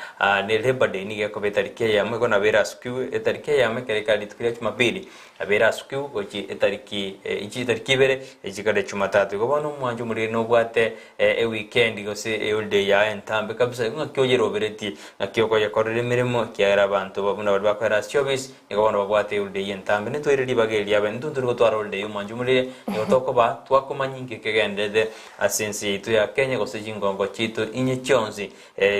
ne Labor Day nige ko betarike ya mwe gona vera skew etarike ya mekereka litukulia Jumapili abera skew gochi etariki ichi etariki bere ejikade Jumatatu gobono mwanju muri no bwate weekend gose holiday ya entambe kabisa ngakyo bereti ngakyo ya mirimo kiara abantu babuna bari bakwara service igabona babwate ulde yentambe ne toireri bageria bentu nduru gotwara ulde yumanjumurire yotoko ba twakomanyinge kegendede asensi itu ya Kenya gose jingongo chitu inye chonzi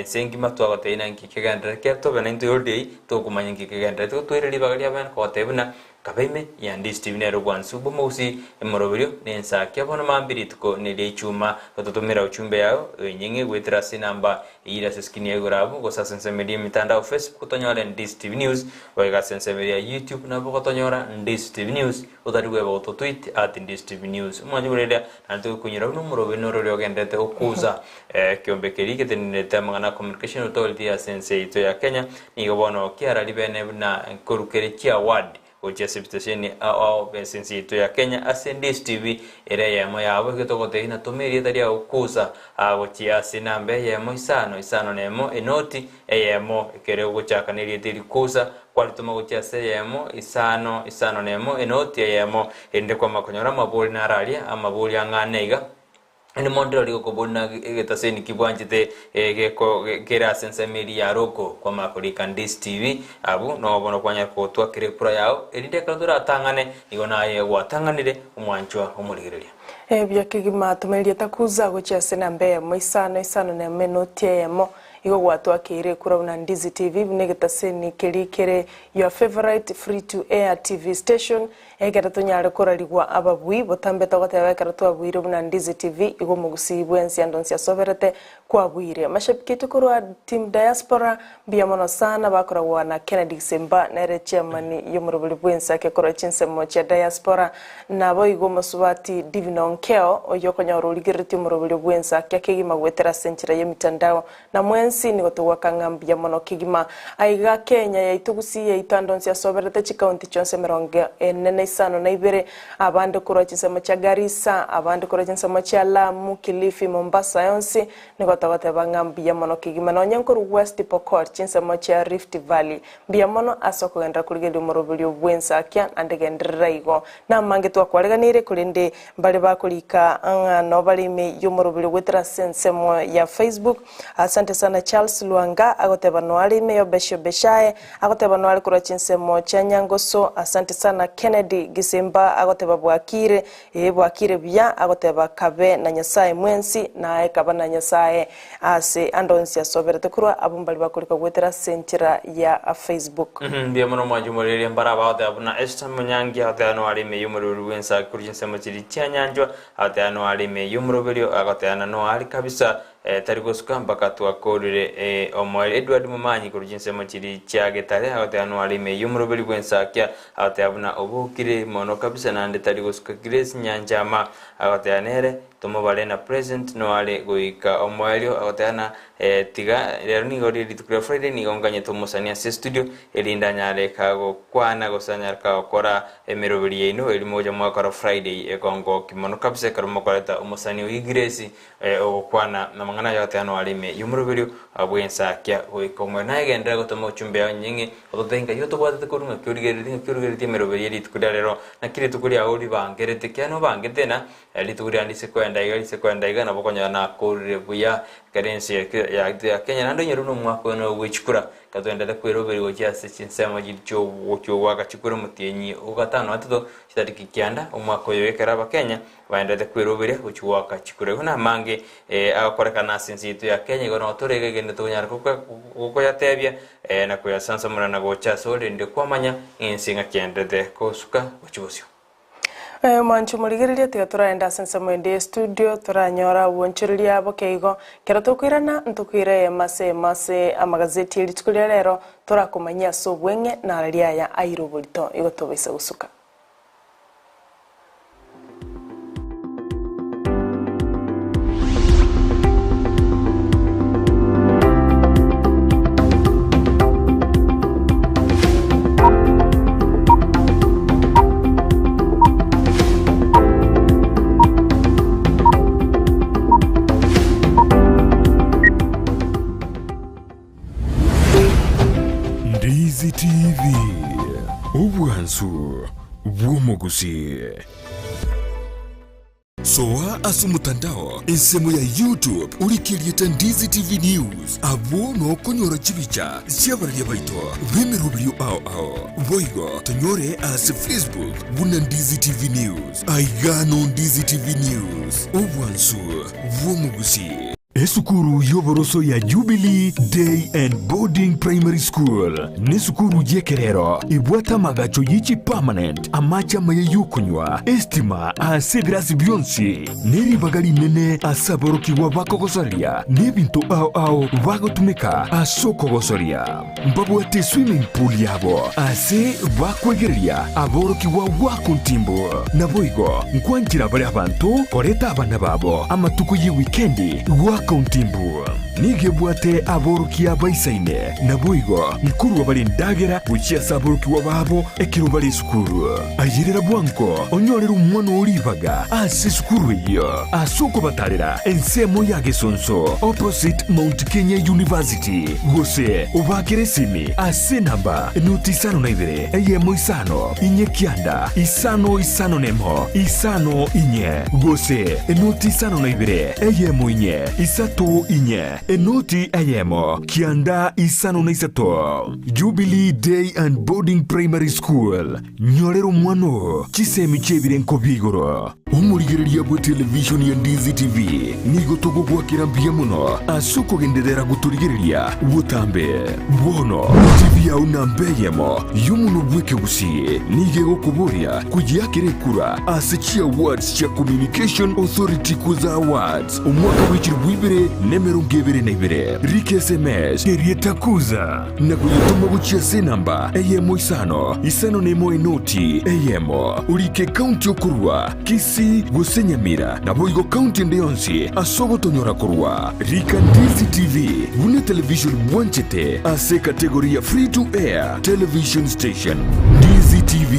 sengi matwagote ina nkikegendere kepto benentu ulde tokomanyinge kegendere toireri bageria ben kotebuna kabeme ya Ndizi TV nero gwansu bomusi emoroberio Ensakia bona mambirituko ne lechuma totomera uchumbe yao nyinge wetrasi namba ira seskini egorabo gosa sensemedia mitandao Facebook kutonyora Ndizi TV News wega sensemedia YouTube na bokotonyora Ndizi TV News utariwe boto tweet @Ndizi TV News mwanjureda nanto kunyira no morobeno ryo gendete okuza kiombe kerike tenete mangana communication authority ya sense ya Kenya ni gobono kiara libene na korukere kia award ocha sibitasheni ao besensi to ya Kenya Ndizi TV ere ya moya abo gitogote ina tomeri taria okuza agochia sinambe ya isano nemo enoti eyemo kere gochaka neri tiri kuza kwalituma gochia se yemo isano nemo enoti eyemo ende kwa makonyora mabuli naralia amabuli anganeiga ni mondro liko kobona getaseni kibwanjite kera sense media roko kwa Makori Ndizi TV abu no bono kwanya ko twakire pura yao erinde kandura tangane igona ye watanganire umwanchwa umurigireria bya kigima tumeria takuza gocha sena mbe moisano na menotie yemo igo gwatwakire kura na Ndizi TV negetaseni kerikere your favorite free to air TV station egera tunyare korarigwa ababui botambeta goteba ekara twabwire na Ndizi TV igo mugusibwe ensiandonsi asoberete kwabwire mashapikete kurwa team diaspora bia mono sana bakoragwa na Kennedy Semba na chairman y'umurubuli bw'Ensake kora chinsemo cha diaspora nabo igo musubati Divino Nkeo oyokonya urigiriti umurubuli bw'Ensake kigima gwetera senchira y'emitandao na mwensi ni gotowakanga bia mono kigima aiga Kenya yaitugusi yaitandonsi asoberete chikaunti chonse meronge enene isano na ibere abande kora chinsemo cha Garissa abande kora chinsemo cha Lamu Kilifi Mombasa yonsi ni gotawateba ngambia mono kigima no nyankuru West Pokot chinsemo cha Rift Valley bia mono asoko genda kurigeli umurubuli bw'Ensake andegendera igo na mange twakwareganire kurinde bali bakulika no balime y'umurubuli gwetera sensemo ya Facebook. Asante sana Charles Luanga agoteba no alime yo besho beshae agoteba no alikura chinsemo cha Nyangoso. Asante sana Kennedy Gisemba agoteba bwakire bwakire bya agoteba kabe na Nyasaye mwensi na ekaba na Nyasaye ase andonsi asoberete kurwa abumbali bakulika gwetera sentira ya Facebook. Bia mono mwajumuriri mbara baote abuna Esther Munyangi ate no alime y'umurubuli bw'Ensake kuri chinsemo chiri cha Nyanjwa ate no alime y'umurubuli agate no ali kabisa tariko skamba twakorire omwali Edward Mumanyi kuri chinsemo chiri cha Getare agate no alime y'umurubuli bw'Ensake ate abuna obukire mono kabisa nande tariko Grace Nyanjama agate nere tomobale na present no ale goika omwalio agate tiga lero ni gori litukura Friday ni gonganye tomusania se studio elinda nyale kago kwana gosanya ka kora emerobiri ino eli moja mwaka Friday ekongo kimono kabisa karimo kwaleta umusani w'igresi okwana na mangana yote ano alime y'umurubiri bw'Ensake goikomwe na igendera gotoma uchumbe yanyingi ototenga yoto bwate kurunga kyurigeri emerobiri litukura lero na kiri tukuri auri bangerete kyano bangetena litukuri andise kwenda iga na bokonya na korire buya karensi ya Kenya nando nyeruno mwako no gwichikura katwendele kwiroberi gochase chinsemo gicho wagachikura mutienyi ugatano atito chitariki kyanda umwako yoekera Kenya baendele kwiroberi gocho wakachikura hona mange akorekana sinsitu ya Kenya gono torege gende tonyara kuko yatebya na kuya sansa murana gochase olinde kwamanya insinga kyendede kosuka gochibosyo manchu murigireria tiga turaenda sensemo ndi studio turanyora wonchuriria bokeigo kera tukwirana ntukwire mase amagazeti elitukuria rero turakumanya sobwenge na aria ya airobulito igo tobese gusuka Ndizi TV ubwansu bw'umugusi soa asumutandao ensemo ya YouTube ulikirieta Ndizi TV News abono konyora chibicha siabaria baito bemerubrio ao boigo tonyore as Facebook buna Ndizi TV News aigano Ndizi TV News ubwansu bw'umugusi Esukuru yoboroso ya Jubilee Day and Boarding Primary School ni sukuru jekerero ibwata magacho yichi permanent amacha maye yukunywa estima asegrasi bionsi neri bagali nene asaboroki wabako gosaria nebinto ao bagotumika asoko gosaria mbabu ate swimming pool yabo ase bakwegeria aboroki wako ntimbo na boigo nkwanjira bari abantu koreta abana babo amatuko ye weekendi Kontimbu nigebwate aborukia baisaine na boigo mkuru wabali ndagera buchia saboruki wababo ekiro bali sukuru ayirira bwanko onyorera umwana olivaga ase sukuru iyo asuko batarira ensemo yage sonso opposite Mount Kenya University gose ubakire simi ase namba nuti isano na ibere eyemo isano inye kianda isano nemo isano inye gose nuti isano na ibere eyemo inye isato inye enuti eyemo kianda isano na isato Jubilee Day and Boarding Primary School nyorero mwano chisemi chebire nkobigoro umurigereria bwa television ya Ndizi TV nigo tugugwakira mbia muno asuko genderera guturigereria butambe bono TV ya unambeyemo yumuno bweke gusi nige gokuburia kujiakire kura asichia awards cha Communication Authority kuza awards umwaka w'ichiri bwibere nemero ngebere na ibere rike SMS kerieta kuza na kuyituma guchia senamba eyemo isano nemo enoti eyemo urike county okurwa kisi gusenyamira na boigo county ndeyonsi asogo tonyora kurwa rika Ndizi TV bune television bwanchete ase kategoria free to air television station Ndizi TV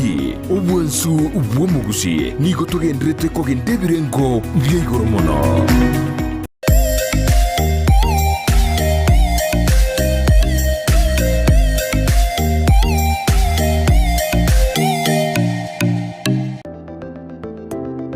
ubwansu ubwomugusi nigo tugendrete kogendebirengo byigoromono.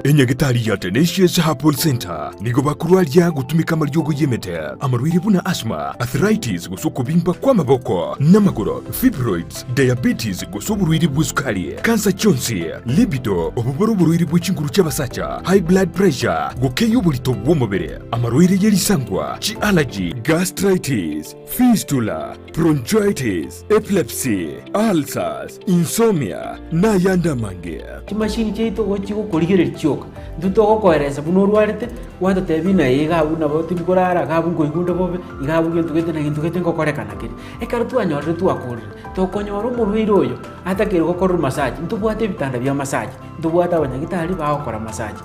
Enyagitari ya Tenacious Herbal Center nigo bakurwalia gutumika maryogo yemete amarwiri buna asthma arthritis gusuko bimba kwa maboko namagoro fibroids diabetes gusuko burwiri bw'isukari cancer chonsi libido obuboro burwiri bw'ikinguru cy'abasacha high blood pressure gukeyo bulito bw'umubiri amarwiri yerisangwa chi allergy gastritis fistula bronchitis epilepsy ulcers insomnia na yanda mange kimashini cheito gochigo kurigerera cyoka dutogo kohereza buno rwarite wata tebina yiga buna boti bikorara gabu ngoigundo bobe igabu gentu gete na gintu gete ngokorekana kiri ekara twanyorere twakorire tokonyora umubiri oyo atakire gukora massage ntubwate bitanda bya massage ntubwate abanyagitari bakora massage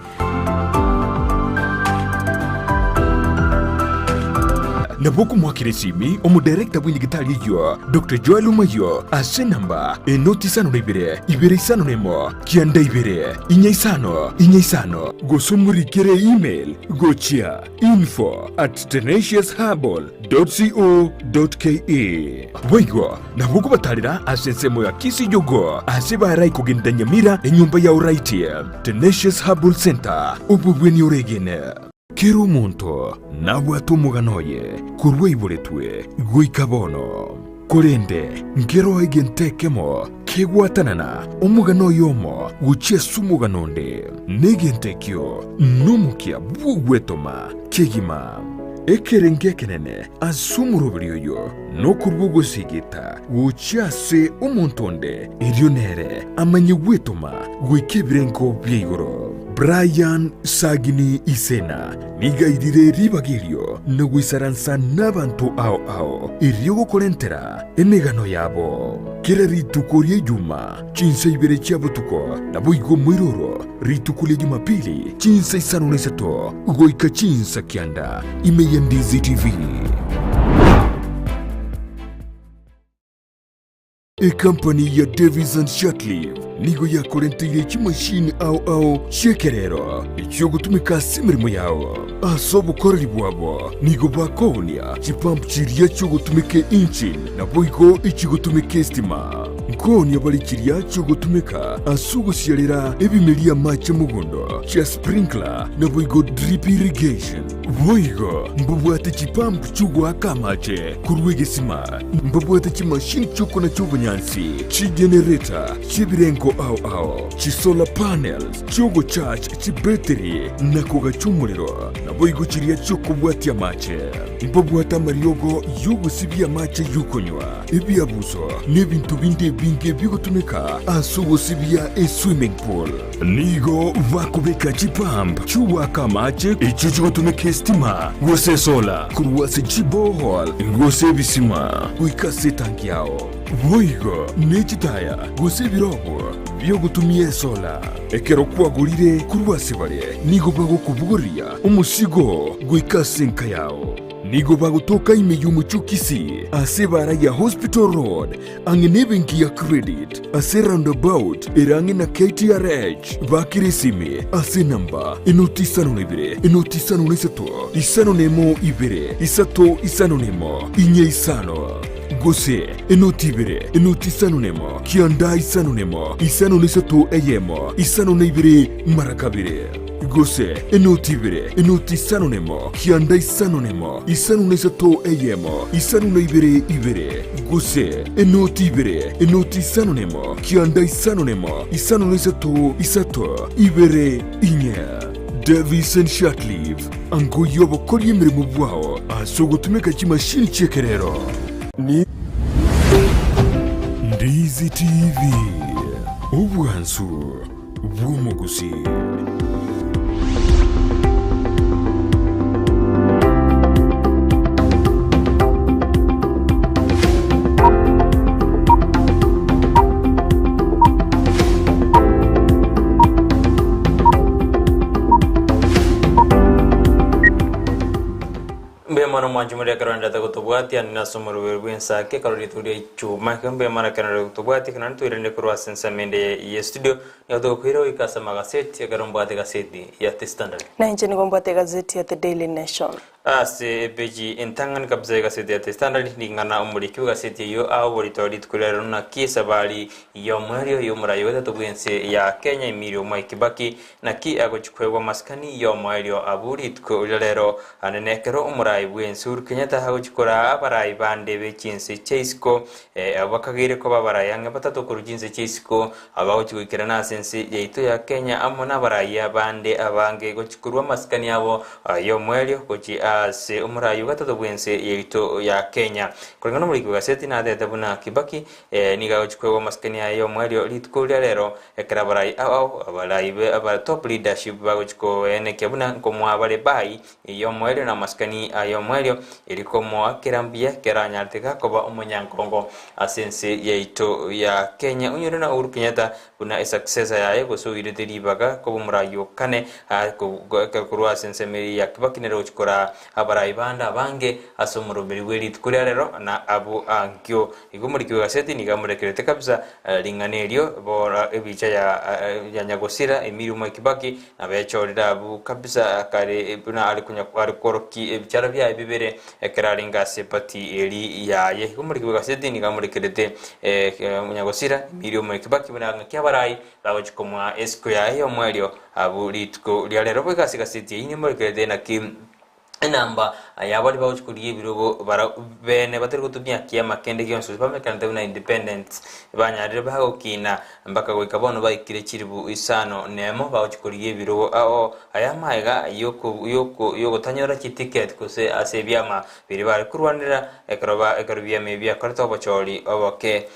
Nabuku mwakiresimi omudirekta bw'indigitali yo Dr. Joel Umayo ase namba enoti isano na ibere isano nemo kianda ibere inya isano gosumurikire email gochia info@tenaciousherbal.co.ke Waigo nabuku batalira ase nsemo ya kisi jogo ase barai kugenda Nyamira enyumba ya uraiti Tenacious Herbal Center ububweni oregene Kero muntu nawe atumuganoye kurwe iburetwe guikabono kurende ngero igentekemo kegwatanana umugano yomo guchia sumuganonde negentekyo numukia bugwetoma kegima ekerenge kenene asumurubiriyo no kurbugo sigita guchase umuntonde irionere amanyegwetoma guikebirenko byigoro Brian Sagini Isena nigaidire ribagirio nugwisaransa n'abantu ao iryogo korentera emegano yabo kera ritukorie juma chinse ibere cyabutuko nabuigo mwiroro ritukulie Jumapili chinse isano na isato goika chinsa kianda imeya Ndizi TV. A company ya Davis and Shortlive nigo ya korentire chimashini au shekerero ichyo gutumika simirimo yawo asobo korari bwabo nigo bakonia chipampu chiriya cyo gutumike engine na boigo ichi gutumike stima nkoni abali chiriya cyo gutumika asugusiyalira ebimeliya mache mugondo cha sprinkler na boigo drip irrigation boigo mbubwate chipampu chugwaka mache kurwegesima mbubwate chimashini choko na chobunyansi chi generator chibirengo au chi solar panels chogo charge chi battery na koga chumuliro na boigo chiriya choko bwati ya mache mbubwata mariogo yugo sibia mache yukonywa ebiabuso n'ebintu bindi binge bigutumika asugo sibia e swimming pool nigo vakubeka chipamp chuwaka mache icho chigutumika estima gose sola kurwase chibohol gose bisima wikase tanki yao boigo nechitaya gose birogo byo gutumie sola ekero kwagurire kurwase bare nigo bago kubugoria umusigo gwikase nka yao nigo bagutoka imeyu muchukisi ase baraya Hospital Road angene benki ya Credit ase roundabout irangi na KTRH bakirisime ase namba inotisano neseto isano nemo ibere isato isano nemo inye isano gose inoti isano nemo kianda isano nemo isano neseto eyemo isano neibere marakabire gose inoti isano nemo kianda isano nemo isano neseto eyemo isano neibere ibere gose inoti isano nemo kianda isano nemo isano neseto isato ibere inya Davis and Shatleaf ango yobo kori emirimo bwao asogotumeka kimashini chekerero ni Ndizi TV ubwansu bw'umuguzi. Mano manjumuri akaranda takutubwati anina somoro Ensakia karori turi chuma kambe mana kanara kutubwati kana tuirende kurwa sensa mende ye studio yato kuhiro ikasa magazeti akarombwate gazeti ya The Standard na nje nigombwate gazeti ya The Daily Nation ase beji entangan kabza gazeti ya The Standard ningana umuriki gazeti yo au boritori tukurero na kisa bali yo mario yo murayo tatubwense ya Kenya Emilio Kibaki na ki agochkwegwa maskani yo mario aburi tukurero anenekero umurayi bwensur Kenyatta hagochkora abarayi bande bechinse cheisco abakagire ko babarayanga batatu kurujinse cheisco abagochkwikirana sense yeito ya Kenya amona barayi bande abange gochkurwa maskani abo yo mario gochi ase umurayi gatatu bwense yeito ya Kenya kulingana muri gazeti na data buna Kibaki niga gochkwegwa maskani yo mario litkulia lero ekarabarai au abarayi aba top leadership bagochko eneke buna komo abare bai yo mario na maskani ayo mario ilikomo akirambia keranyartika koba umunyankongo asense yeito ya Kenya unyurina Uhuru Kenyatta buna successor yae gosuire deribaga kobo murayo kane kurwa asense meri ya Kibaki nero chikora abarayi banda bange asomuro beriweli tukuria rero na abu angyo igumuri gazeti nigamurekerete kabisa linganerio bora ebicha ya Nyagosira Emilio Kibaki na bechorira abu kabisa kare buna alikunya koroki ebichara bya bibere ekararinga sepati eri yaye igumuri gazeti nigamurekerete Nyagosira Emilio Kibaki buna kyabarayi bagochikomwa esko yaye omwelio abu litko lyalero bwegasi gazeti inimurekerete na kim namba yabali bawuchukuriye birogo bara bene batari kutumia kiama kende gyonso bamekanda na independent banyarire bahokina mbaka goikabono bayikire kiribu isano nemo bawuchukuriye birogo ao ayamaiga yoko tanyora ki ticket kose asebyama biri bari kurwanira ekarobya mebya karto bacholi oboke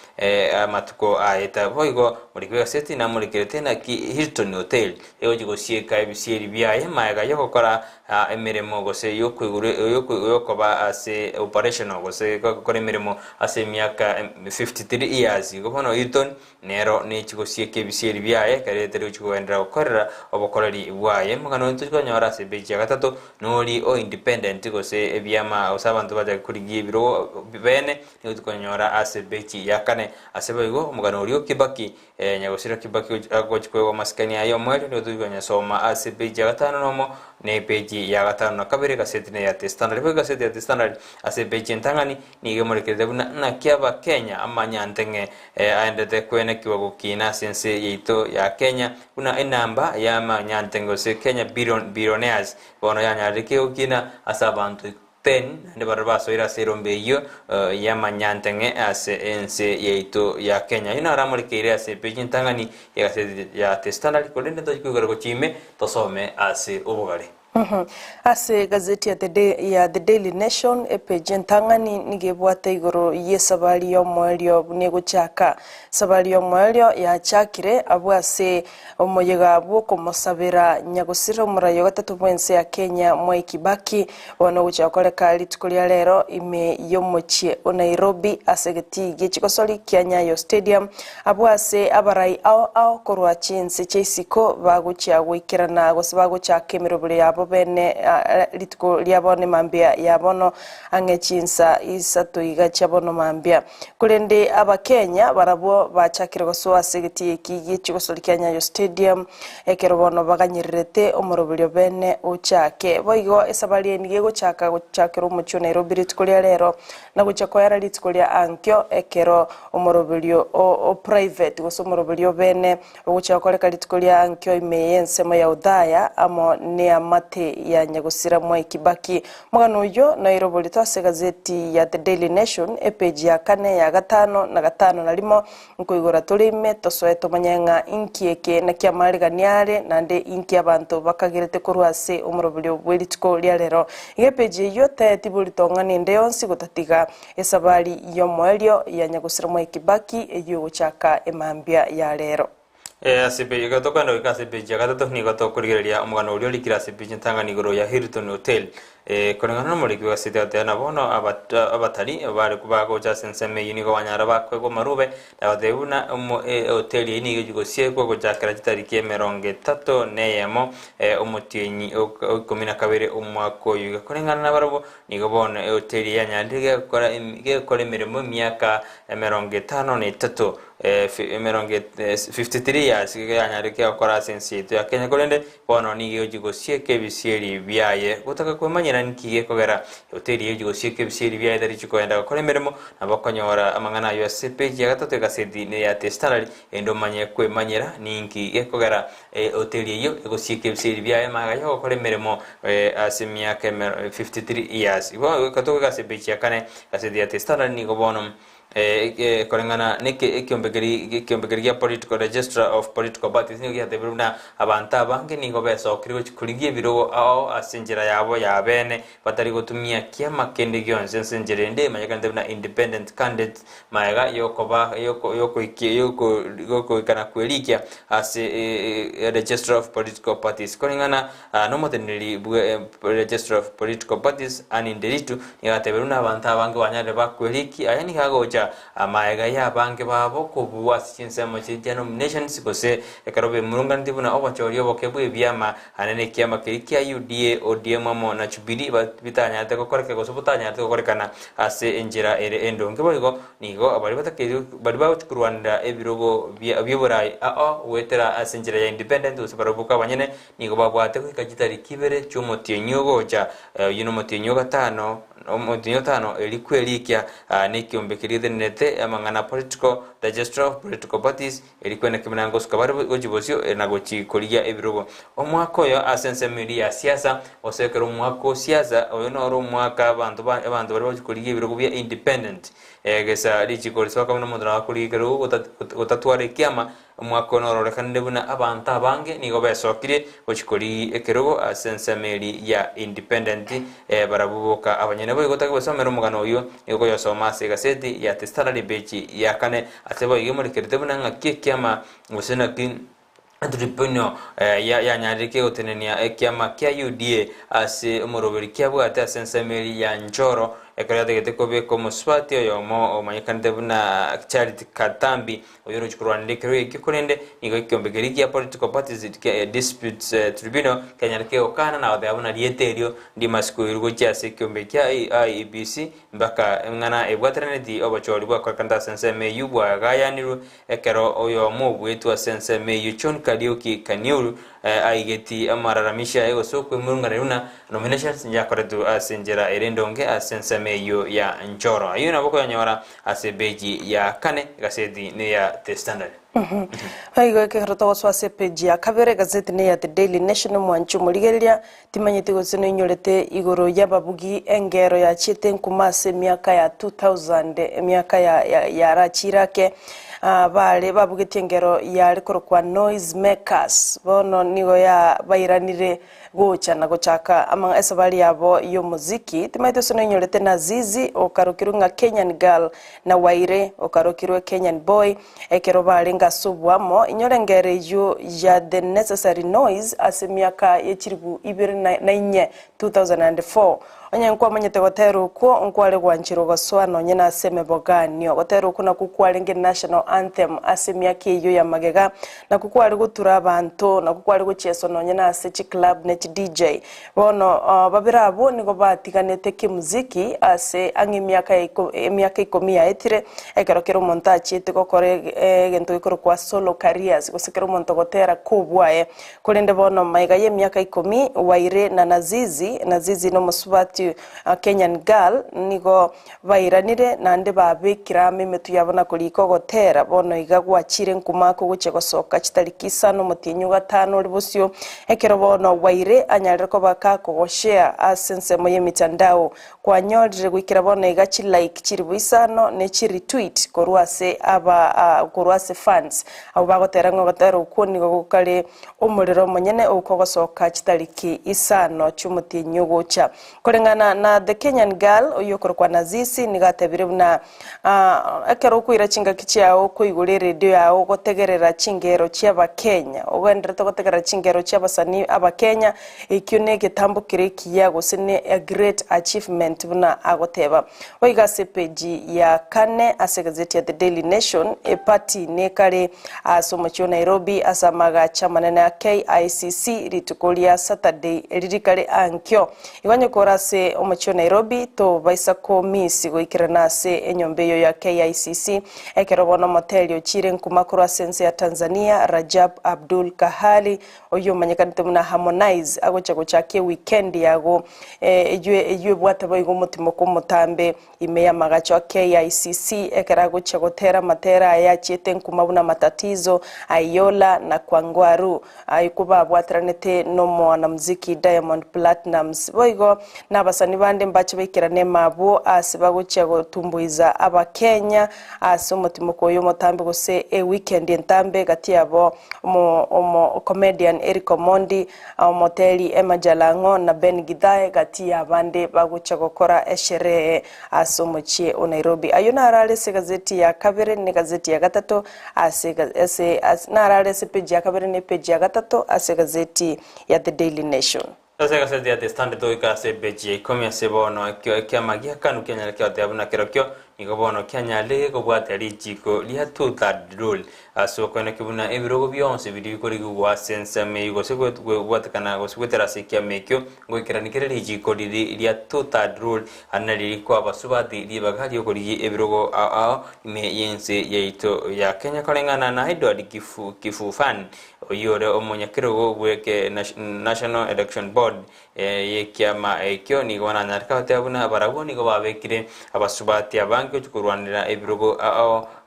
amatuko ayeta boigo muri gazeti na muri kiretena ki Hilton Hotel eojigo sieka ebisieri byaye maiga yokora emeremo gose yokoba ase operational gose kore mirimo ase miaka 53 years gobono Hilton nero ne chigo sieke bisieri byaye karetero chigoendera gukorera obokoreri bwaye mugano ntuzikonyora ase beji gatatu nori o independent gose ebyama osabantu baje kurigiye biro bene niyo tukonyora ase beji yakane ase boigo mugano uri Kibaki Nyagosira Kibaki agochkwego maskani ayo mweli niyo tukonya soma ase beji gatano nomo ne beji ya gatano na kabere gazeti ya The Standard bwe gazeti ya The Standard ase beji ntangani nige murekerede na kyaba Kenya amanyantenge aendete kwene kiwago kina sense yeito ya Kenya kuna enamba ya manyantenge se Kenya billionaires bono yanyarike ukina asabantu 10 ne barbaso ira serombe yo ya manyantenge ase ense yeito ya Kenya ina ramurikire ase beji ntangani ya gazeti ya The Standard kolende to kigoro chime tosome ase ubugare ase gazeti ya The Daily Nation epeje ntangani nigebwate igoro yesabali yo mwelio nego chaka sabali yo mwelio ya chakire abwase omoyega bwo komosabera Nyagosira murayo gatatu bwense ya Kenya Kibaki wana uchakoleka litukulia lero ime yomochie o Nairobi asegeti gechikosoli kya Nyayo Stadium abwase abarai ao korwa chinse cheisiko bagucha gwikirana gose bagucha kemerobule yabo abo bene litiko liabone mambia yabono angechinsa isato igacha bono mambia kulende abakenya barabo bachakire gosoa segeti ekigi chigosolikia Nyayo Stadium ekero bono baganyirete omorobilyo bene uchake boigo esabali enige gochakira umucho Nairobi litiko lia lero na gochakoyara litiko lia ankyo ekero omorobilyo o private gosomorobilyo bene gochakoreka litiko lia ankyo imeyensemo ya udaya amo ne amate ya nyagusira mwa Kibaki mugano uyo Nairobi litose gazeti ya The Daily Nation page ya 4 ya 5 na 5 na limo nkoigora tulime tosoeto manyenga inkieke na kiamariganiare nande inki abantu bakagirete kurwase omurobulyo bwelitiko lia lero ige page yo tetibulitongani ndeyonsi gutatiga esabali yo mwelyo ya nyagusira mwa Kibaki eyo guchaka emambia ya lero asibe igatoka ndo ikasibe jagato ni gato kurigeria omugano uri likira sibe ntanganigoro ya Hilton Hotel konengana no muri kwa sita tena bono abatari bari kubago jasenseme yinigo wanyara bakwego marube dabadeuna hotel yini gigosie kwa jakara kitariki 30 neyemo omutinyi okomina kabere omwako yuga konengana nabarabo nigo bono hotel yanyandige gukora imirimo myaka 53 53 years yanyarike akora sensito ya Kenya kolende bono nigo gigosie kebisieri byaye gutaka kwemanyira nikiye kogera hoteli yegigosie kebisieri byaye dari chikoenda gukora imirimo nabakonyora amangana yo CPG ya gatatu gasedi ne ya testari endo manye kwemanyira ninki ekogera hoteli yo egosie kebisieri byaye magayo gukora imirimo asimya 53 years ibo katoka gasedi ya kane gasedi ya testari nigo bono korengana neke ekyombegeri ya political registrar of political parties niyo yateberuna abanta bange ningo beso kurigie biro ao asinjira yabo ya bene batari gutumia kiama kende gyonse sinjire nde manyakande na independent candidate mayaga yoko kana kwelikia as registrar of political parties korengana no moteneri registrar of political parties aninderitu yateberuna abanta bange wanyare bakweliki ayani kagoja amaega ya bange babo kubuwa sinsemo chijano nations kose ekarobe murungana tibuna obachorio bokebwe byama anene kiama kirikia UDA ODM mo na chubiri bitanya te kokoreka gosubutanya te kokorekana ase enjira ere endo ngebo nigo abari batakeri bari bakurwanda ebirogo byoburai wetera asenjira ya independent usibarubuka banyene nigo babwate kwikagitari kibere cyumotienyogo cha yunomotienyoga 5 omotinyo 5 elikwelikia nikiombekiride nete amangana political registrar of political parties elikwena kimanango skabari gojibosio na gochi kolia ebirogo omwako yo asensemiri ya siasa osekero mwako siasa oyona oro mwaka abantu bari bagikolia ebirogo bya independent gesa lichikoliswa kamuna mudra wakuligero utatware kiama mwako nororekande buna abantu abange nigo besokire gochikoli ekerogo asensemiri ya independent barabuboka abanyene bo igotaka basomera umugano uyo nigo yosoma segaseti ya testara bechi ya kane atebo igimuri kerete buna ngakiama musena kin Adripunyo ya nyarike utenenia kiama kia UDA ase umuroberi kiabu ate asensemeri ya njoro ekarate getekobe como swati yo mo omanyakande buna charity katambi oyoro chikurwande kero kikurende nigo ikyombegeri kia political parties disputes tribunal kanyarike okana na odabuna lieterio ndi masiko irugo chia sekyombe kia IEBC mbaka ngana ebwatrene di obachori bwa kakanda senseme yubwa gayaniru ekero oyo mo bwetu senseme yuchon Kariuki Kaniuru aigeti amararamisha ego sokwe murungaruna nominations nyakoretu asenjera erendonge asenseme yo ya njoro ayuna boko yanyora asebeji ya kane gasedi ne ya The Standard Haigo ke roto swase page ya kabere gazeti ne ya The Daily Nation mwanchu murigeria timanyete goseno inyorete igoro ya babugi engero ya chete nkumase miaka ya 2000 miaka ya rachirake bale babugetie ngero yari korokwa noise makers bono nigo ya bairanire gocha na gochaka among esabali yabo yo muziki timaito sono nyorete na Zizi okarokirunga Kenyan girl na Waire okarokirwe Kenyan boy ekero bale ngasubwamo inyorengere yo ya the necessary noise asemiaka yechiribu 2004 onye nkwa manyete gotero ko nkwale gwanchiro goswa no nyina seme boganio gotero kuna kukwale nge national anthem asemya keyo ya magega na kukwale gutura abantu na kukwale gucheso no nyina ase club net DJ bono babirabo nigo batiganete ki muziki ase angi miaka 10 ya etire ekerokero montachi etikokore gento ikoro kwa solo careers gosekero monto gotera kubwae kulende bono maiga ye miaka 10 waire na nazizi no musubati Kenyan girl nigo bairanire nande babikira memetu yabona kuliko gotera bono igagwa chire nkumako guche gosoka chitarikisa no mutinyu gatano libusyo ekero bono waire anyalire ko bakako go share asense moye mitandao kwa nyolire gwikira bono igachi like chiri buisano ne chiri tweet korwase korwase fans abo bagotera ngo gotero ukuni go gukale umuriro munyene uko gosoka chitariki isano cyumutinyu gucha kolengana na the Kenyan girl oyokoro kwa nazisi nigatebire buna akero kuira chinga kichao kuigure radio yao gotegerera chingero cy'aba Kenya ogendere to gotegerera chingero cy'abasani aba Kenya ikyune gitambukire kiyago sine a great achievement buna agoteba oigase page ya kane ase gazeti ya The Daily Nation party nekare asomocho Nairobi asamaga chamanene ya KICC ritukolia Saturday ririkare ankyo iganye korase omocho Nairobi to baisa ko misi goikirana se enyombeyo ya KICC ekerobono motel yo chire nkumakuru sense ya Tanzania Rajab Abdul Kahali oyo manyekanite muna Harmonize agocha gochake weekend yago ejwe bwata boigo mutimo ko mutambe imeya magacho ya KICC ekerago chagotera matera ya chete nkumabuna matatizo ayola na kwangwaru ayikuba bwatranete no mwana muziki Diamond Platnumz boigo nabasani bande mbache bekirane mabo asibagucha gotumbuiza aba Kenya asomutimo ko yo mutambe gose weekend entambe gati yabo omo comedian Eric Omondi moteli Emma Jalango na Ben Gidae gati yabande bagucha gokora eshere asomochie o Nairobi ayuna arale se gazeti ya kabere ne gazeti ya gatatu ase narale se page ya kabere ne page ya gatatu ase gazeti ya The Daily Nation. Sasa gazeti ya The Standard toika se page komya se bono kyo magia kanu Kenya kyo tabuna kerokyo nikobono Kenya le ko bwatari chiko lia two-third rule aso kwena kibuna ebirogo byonse biri kuri gwa sense me yugo se gwatakana go swetera se kya mekyo ngo kiranikere chiko lia two-third rule anali ko abasubati libagadi yo kuri ebirogo me yense yeito ya Kenya kolengana na hido kifu fan oyore omonyakirogo gweke National Election Board yekyama ekyo ni gona narka tabuna baraboni go babekire abasubati abange chukurwanira ebirogo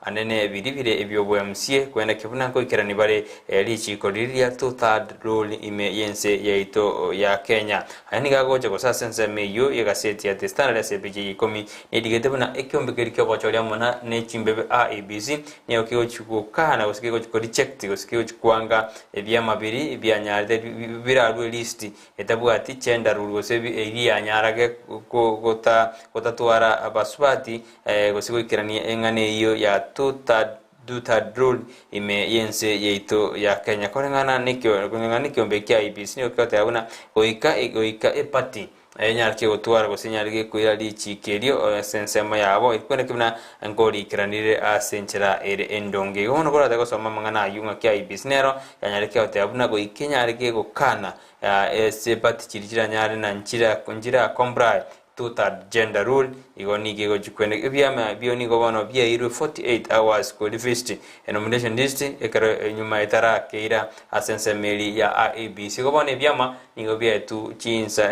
anene biribire ebyobo MCA kwenda kibuna ko ikirani bare lichiko liria two-third rule ime yense yeito ya Kenya hani gagoje ko sasense meyo yegaseti ya The Standard SPG komi nedigete buna ekyombekeri kyo bocholia mona ne chimbebe ABC ne okiyo chukukana gosikiko chukori checked gosikiko chukwanga ebyama biri ebyanyarde birarwe list etabwati chenda rule gosebi eria nyarage kota tuara abaswati gosikiko ikirani engane iyo ya two-third rule ime yense yeito ya Kenya kolengana nikyo mbeki ABC ne okata yabuna oika epati nyarke otwara go sinyarge kuira lichikerio sensema yabo ikwene kibna ngori kiranire asenchera ere endonge gono gora dago soma mangana yunga kya ibisnero yanyarke otabuna go ikenyarge go kana sepati chirichira nyare na njira kombra two-third gender rule igoni gego jikwene ebyama bioni go bono bia iru 48 hours ko divesti nomination list ekero nyuma itara keira asense meli ya ABC go bono ebyama nigo bia tu chinsa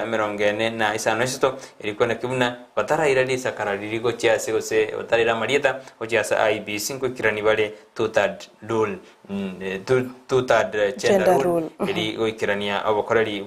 emeronge na isanosto ilikona kibuna batara irali sakarali go chiase go se batara marieta o chiasa ABC ko kirani bale two-third rule two-third gender rule ili go kirania abokorali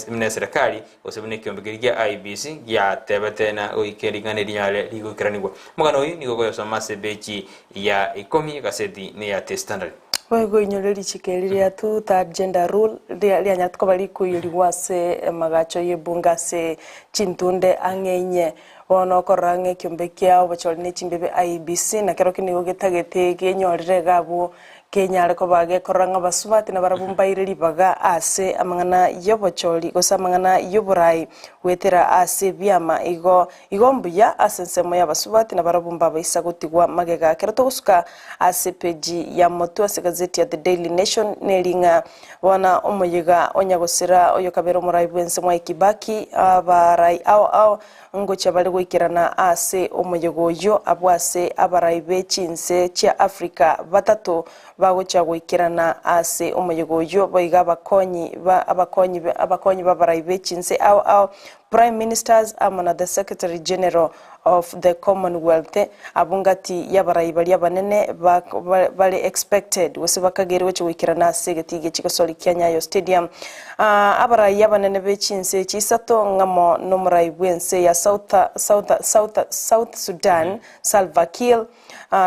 buna serikali osebune kyombegeria IBC ya tebetena oikeringane linyale ligo kiranigwa mugano uyu nigo go soma sebechi ya ikomi gaseti ne ya The Standard Wego inyoleri chikeliria two-third gender rule lia nyatko bali kuyuri wase magacho yebunga se chintunde angenye wono korange kyombekia obacholi ne chimbebe IBC na kero kinigo getagete genyorire gabo Kenya ariko bage koranga basubati na barabumbairiri baga ase amangana yobocholi gosa amangana yoburai wetera ase biama igombuya asensemo ya basubati na barabumba baisa gutigwa magega keroto gusuka ase peji ya motu ase gazeti ya The Daily Nation nelinga wana omoyiga onyagosira oyo kabero murai bwense mwa Kibaki abarai au ngocha bali gwikirana ase omoyigo yo abwase abarai bechinse chia Africa batatu bagocha gwikirana ase omoyigo yo boiga abakonyi babarai bechinse au Prime Ministers amana the Secretary General of the Commonwealth abungati yabarai bali abanene bali expected wose bakagere weche wikirana ase getige chikosoli Nyayo Stadium abarai yabanene bechinse chisato ngamo nomurai bwense ya South Sudan Salva Kiir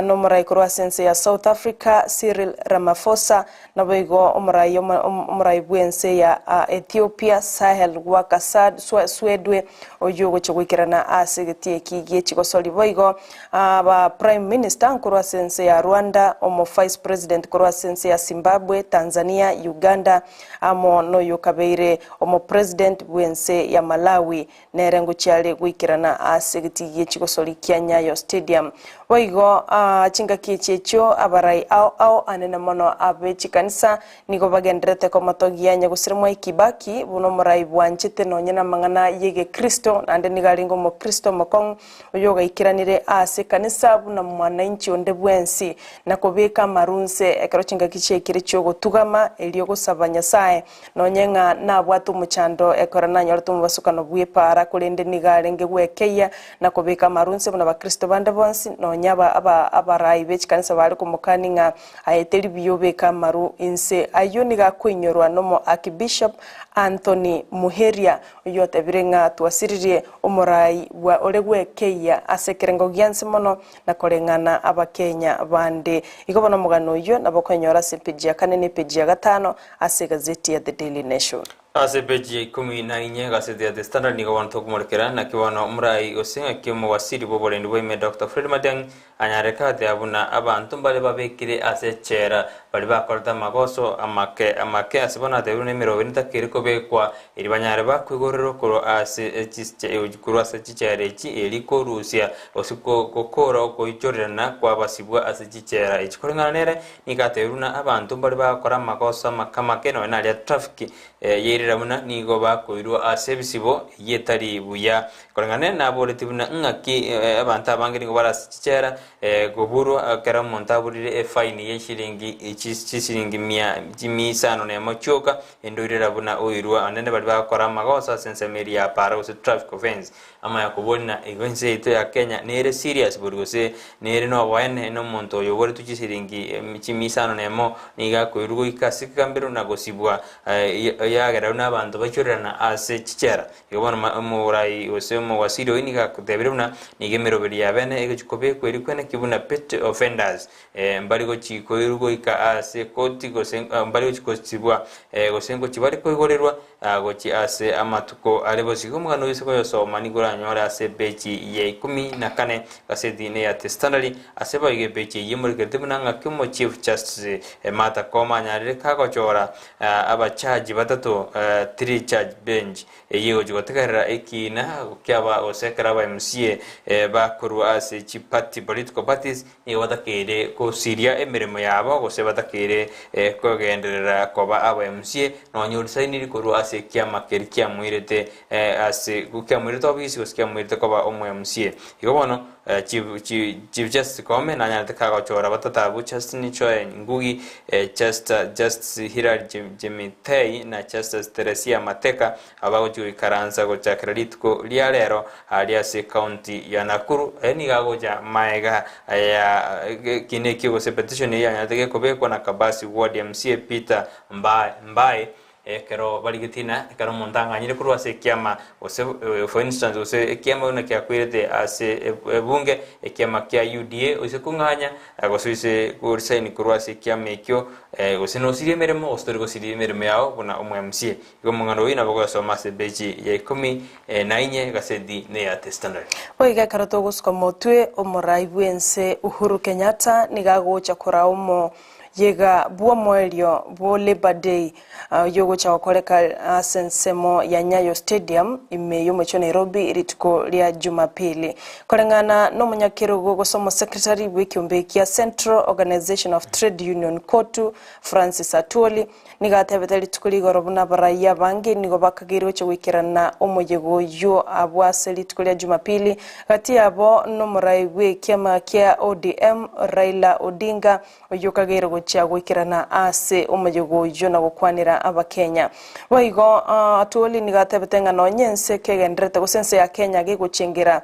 nomurai kurwasense ya South Africa Cyril Ramaphosa naboigo omurai bwense ya Ethiopia Sahel Wakasad Swedwe oyogo chwikirana ase getie kigie chikosoli boigo ba Prime Minister kurwasense ya Rwanda omo Vice President kurwasense ya Zimbabwe Tanzania Uganda amo noyo kabeire omo President bwense ya Malawi nerengo chiale gwikirana ase getie chikosoli Nyayo Stadium boigo chinga kichecho abarai au anene mono abechi kanisa niko bagendrete ko matogia nya gusirimo Kibaki buno murai bwanchite nonyena mangana yege Kristo ande nigalingo mo Kristo mokong oyoga ikiranire ase kanisa buna mwananchi onde bwensi nakobeka marunse ekero chinga kiche kiricho gotugama elio gusabanya sae nonyenga nabwatu muchando ekorana nyortu mubasukano bwepara kulende nigalenge gwekeya nakobeka marunse buna bakristo bande bonsi nonyaba abarai bech kanisa bali kumukaninga ayeteli biyobeka maru inse ayoniga kwenyorwa nomo Archbishop Anthony Muheria yote birenga twasiririe omurai wa olegwe keya asekerengo gyanse mono nakolengana abakenya bande igobona mugano yo nabokonyora simpeji ya kanene peji ya gatano ase gazeti ya The Daily Nation ase peji 14 gazeti ya The Standard niga wanto kumorkera na kiwano murai osenga kimo wasiri bobolendi boime Dr. Fred Matiang'i anyareka ate abuna abantu bali babekire ase chera bali bakorta magoso amake asibona ate urune miro binta kiriko bekwa iri banyare bakwigorero koro ase kuru ase chichere chi eliko Rusia osiko kokora ko ichorerana kwa basibwa ase chichera ichikorengana nere nikate uruna abantu bali bakora magoso makamake no na ya traffic yerirabuna nigo bakoirwa ase bisibo yetari buya korengane naboretibuna ngaki abantu abangiri ngo barase chichera goburu akara montaburire fine yeshiringi chishiringi 150 ne mochoka endorera buna oirwa anene bali bakora magosa sensemeri ya para use traffic offense ama yakubona evense ito ya Kenya nere serious burgose nere no wene no monto yobore tuchishiringi 150 ne mo niga koirwa ikasika mbero nagosibwa yagera n'abantu bachorana ase chichera yobona murai ose mo wasiro iniga kuteberuna nigemero beri yabene egikobe kweri kwene kibuna pet offenders mbali go chikoirugo ika ase koti go mbali go chikosibwa go sengo chibari ko igorerwa go chi ase amatuko arebo sigomugano yise ko yosoma nigora nyora ase bechi ye 14 gasedi ne ya The Standard ase baige bechi ye muri gertebunanga kimo chief justice mata koma nyarire kago chora aba charge batatu 3 charge bench yego jigotekarira ekina kyaba osekara ba MCA bakuru ase chipati political parties ni watakere ko Syria emirimo yabo gose batakere ko genderera ko ba aba MCA no nyurisainiri ko ase kyama kerikya mwirete ase kukyamwirete obisi kukyamwirete ko ba omu MCA yobono chief justice kome na nyarete kago chora batatabu Justin Choe Ngugi Justice Hilary Jemitei na Justice Teresia Mateka abago ikaranza go cha credit ko lialero aliase county ya Nakuru eni gago ja maega ya kineki go se petition ya nyateke ko be ko na kabasi ward MCA Peter Mbae kero baligitina kero montanga nyire kurwa se kiama ose for instance ose kiama una kya kwirete ase bunge kiama kya UDA ose kunganya agoso se kursaini kurwa se kiama ekyo ose no siri meremo ostorigo siri meremo yao kuna omu MCA go mungano wina bogo so mase beji ya 19 gasedi ne ya The Standard oiga karoto gusko motwe omorai bwense Uhuru Kenyatta nigago chakora omo yega bua moelio bo Labor Day yogo cha wakoleka sensemo ya Nyayo Stadium ime yomo cho Nairobi irituko lia Jumapili kolengana no munyakirugo gosomo secretary w'ikiumbe kia Central Organization of Trade Union Kotu Francis Atwoli nigatebetali tukuligoro buna baraya bangi nigo bakagirwe cyo wikirana omuyego yo abwaseli tukulia Jumapili kati abo no murai w'ikiama kia ODM Raila Odinga oyokagero gocha gwikirana ase omuyego yo na gukwanira abakenya boigo Atwoli nigatebetenga no nyense kegendrete gosense ya Kenya giguchingira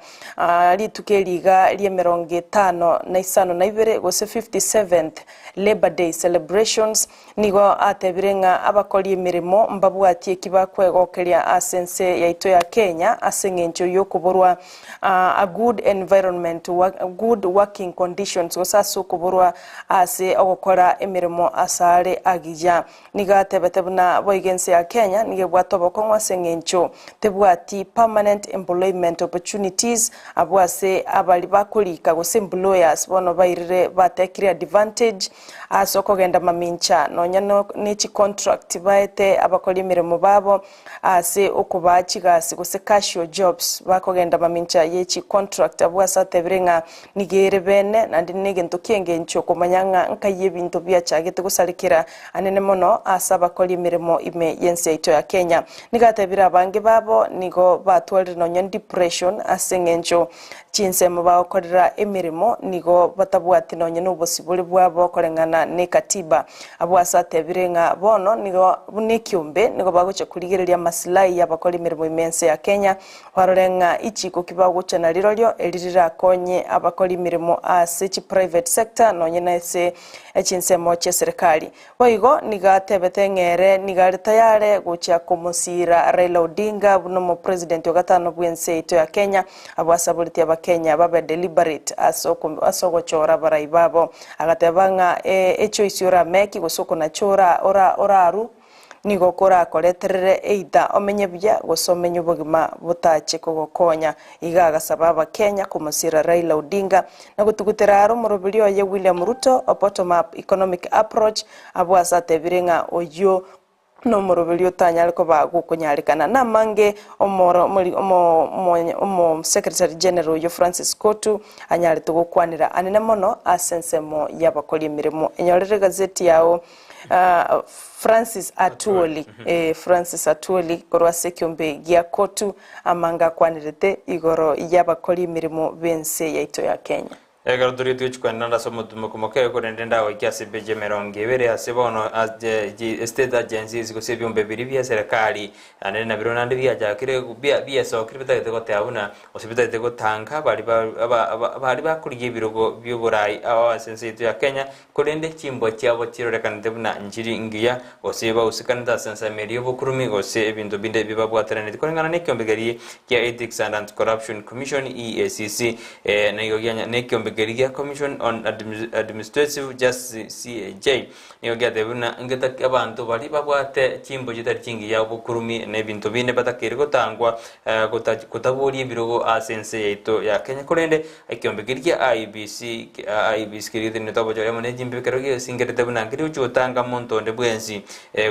litukeliga lie 52 gose 57th Labor Day celebrations nigo atebirenga abakoli emirimo mbabwatie kibakwegokeria asense yaito ya Kenya asengencho yokuborwa a good environment good working conditions gosaso kuborwa ase ogokora emirimo asare agija nigatebetebuna boigense ya Kenya nigebwatobo asengencho tebwati permanent employment opportunities abwase abali bakolika gose employers bono bairire batekire advantage asoko genda mamincha nonyano nichi contract baete abakoli mirimo babo ase okubachigasi gose casual jobs bakogenda mamincha yechi contract abwasa tebrenga nigere bene nandi negento kiengencho komanyanga nkaye bintu bya chagete gusalikira anene mono asaba koli mirimo ime yense ito ya Kenya nigatebira abange babo nigo batwalire nonyo depression asengencho chinsemo bakorera emirimo nigo batabwati nonyo n'ubusibuli bwabo korengana ne katiba abwasa tebirenga bono nigo nikiumbe nigo bagoche kuligereria maslahi y'abakora imirimo imense ya Kenya warorenga ichiko kibagocha na lirolyo elirira konye abakora imirimo ase chi private sector nonye na ese chinsemo che serikali boigo nigatebetengere nigaritayare gocha kumusira Raila Odinga buno mu president wa gatano bwense ito ya Kenya abwasa buliti abakenya babe deliberate asogochora baraibabo agatebanga echo isiora meki gosoko na chora oraru nigo kora koreterere eida omenye bya gosomenya ubugima butache kogokonya igaga sababa Kenya kumusira Raila Odinga na gutuguteraro murobilio ye William Ruto a bottom up economic approach abwasa tebirenga oyo no murobilio tanyal ko ba gukunyarikana na mange omo secretary general yo Francis Kotu anyali tugukwanira anene mono asensemo yabakoli mirimo enyorere gazeti yao Francis Atwoli Francis Atwoli korwa sekiombe gia Kotu amanga kwanirete igoro yabakoli mirimo bense yaito ya Kenya egaro duri tu chukwana nda somo tumokomoke ko ndenda wa kiasi beje meronge bere asebono as state agencies go sebiombe bibia serikali anene na birona ndi bya jakire bia so kribita te gote abuna osibita te gotanga bali ba kuriye birogo by'uburai awa sensitive ya Kenya kurende chimbo cyabo kirorekana debuna njiri ngiya oseba usikanda sensa merio bukurumi gose ebintu binde bibabwaterane korengana nekyombegerie ya Ethics and Anti-Corruption Commission EACC na yoganya nekyombe Gerigia Commission on Administrative Justice CAJ niyogia debuna ngeta abantu bali babwate chimbo gitari kingi ya bukurumi nebintu bine batakire gotangwa kutaburi birogo asense yaito ya Kenya kurende ikiombe Gerigia IBC kiride netobo jore mone jimbe kerogi singere debuna ngiri uchotanga montonde bwensi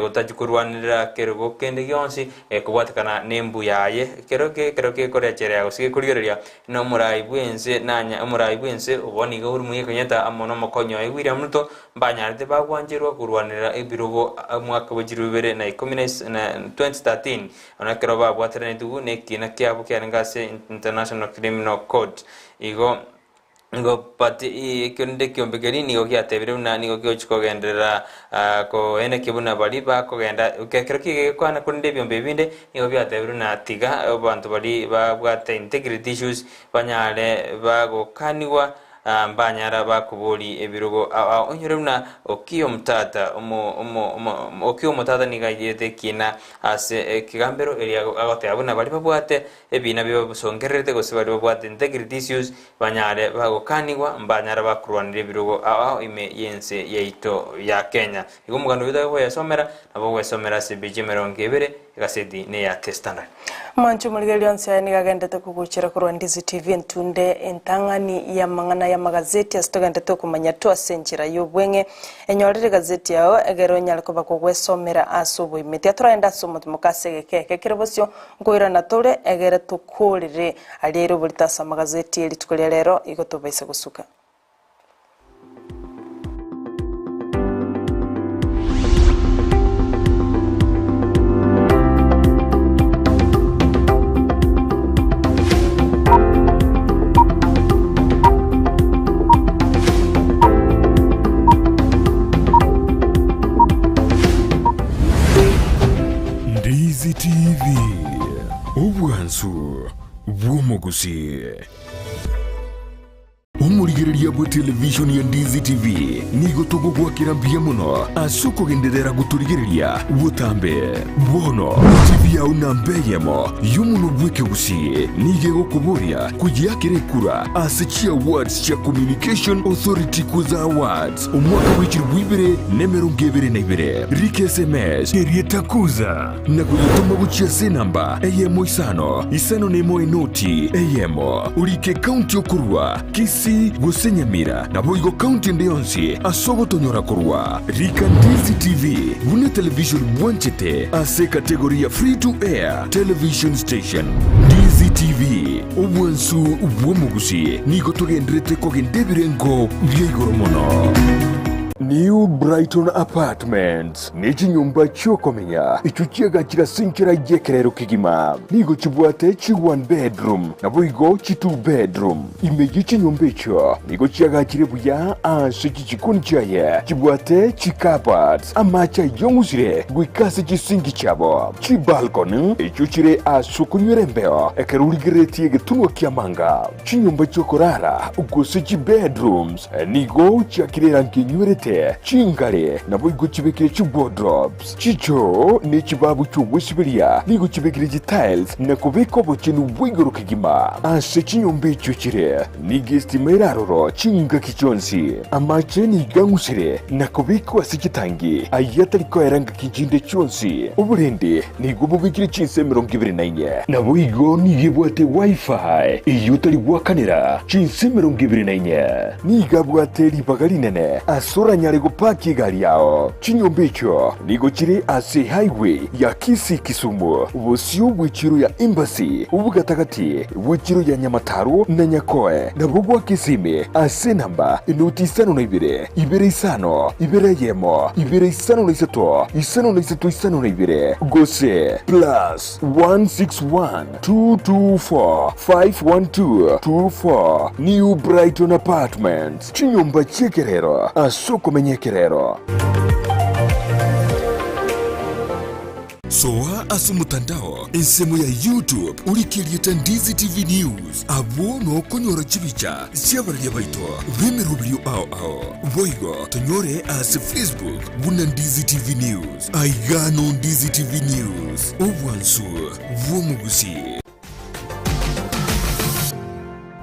gotajukurwanira kerogo kende yonsi kubwatikana nembu yaye keroge korechere ya usike kurigereria no murai bwense nanya murai bwense uboni gauru muye kanyata amono makonyo William Ruto mbanyarite bagwanjirwa kurwanira ebirogo mwaka wajirubere na 2013 onakero babwaterane tugu nekina kyabo kyangase International Criminal Court igo pati ikonde kyombegeri nigo kyatebire una nigo kyochikogendera ko ene kibuna bali ba kogenda ukekero kigekwana kunde byombe binde nigo byatebire una tiga abantu bali babwate integrity issues banyale bagokaniwa mbanyara bakubuli ebirogo onyoremna okiyo mtata okiyo mtata nigayete kina ase kigambero elia agote abuna bali babwate ebina bibasongerete gose bali babwate integrity issues banyare bagokaniwa mbanyara bakurwanira ebirogo ime yense yeito ya Kenya igomugando bidako yasomera nabo wesomera CBG merongebere gaseti ne ya testana manchu muligeli onse ni gagendete kuguchira kurwa Ndizi TV ntunde entangani ya mangana ya magazeti asitogende kumanya to asenjira yobwenge enyorere gazeti yao egero nyaleko bakogwesomera asubu imeti aturaenda somo mukasege kiribosyo ngoira natore egere tukurire alero bulitasa magazeti elitukolya lero igotobaise gusuka Ndizi TV ubwansu bw'omugusi umurigiriria bwa television ya Ndizi TV nigo tugugwakira mbia muno asukugenderera guturigiriria butambe bono TV ya unambeyemo yumuno bweke gusi nige gukuburia kujiakire kura asichia awards cha Communication Authority kuza awards umwaka w'ichiri wibire nemero ngebere nebere rike SMS erieta kuza na kuyituma buchia senamba eyemo isano nemo enoti eyemo urike county okurwa kisi gusenyamira na boigo county ndeyonsi asogo tonyora kurwa rika Ndizi TV bune television bwanchete ase kategoria free to air television station Ndizi TV ubwansu ubwomugusi nigo tugendrete kogendebirengo byegoro mono New Brighton Apartments niki nyumba chokomenya ichuchiega chirasinchira yekerero kigima nigo chibwate chi 1 bedroom na boigo chi 2 bedroom imeji chinyumba icho nigo chiaga chirebuya ase chichikuni chaye chibwate chi carpets amacha yongusire gwikase chisingi chabo chi balcony ichuchire asukunywirembeo ekerurigireti egetunwa kiamanga chinyumba chokorara ugose chi bedrooms nigo chiakirera nkinywerete chingare na boigo chibekire chi wardrobes chicho ni chibabu chubwisibiria nigo chibekire chi tiles na kubeko bochinu bwigoro kigima ase chinyombe chuchire ni gestimera roro chinga kichonsi amache ni gangusire na kubeko ase chitangi ayatari ko eranga kijinde chonsi uburende nigo bubikire chinse 29 na boigo ni yebwate wifi iyutari bwakanira chinse 29 ni gabwate ribagarinene asura nyare gupaki gari yao chinyombe icho nigo chiri ase highway ya Kisumu ubusio bw'ichiro ya embassy ubugatagati bw'ichiro ya Nyamataro na Nyakoe na bugwa Kisime ase namba inoti 52 ibere yemo ibere 52 gose plus 161 224 512 New Brighton Apartments chinyomba chekerero asoko menyekerero Soa asu mutandao ensemo ya YouTube urikirieta Ndizi TV News abo no konyora chibicha siabaria baito bemerubrio ao boigo tonyore as Facebook buna Ndizi TV News aigano Ndizi TV News obwansu bwomugusi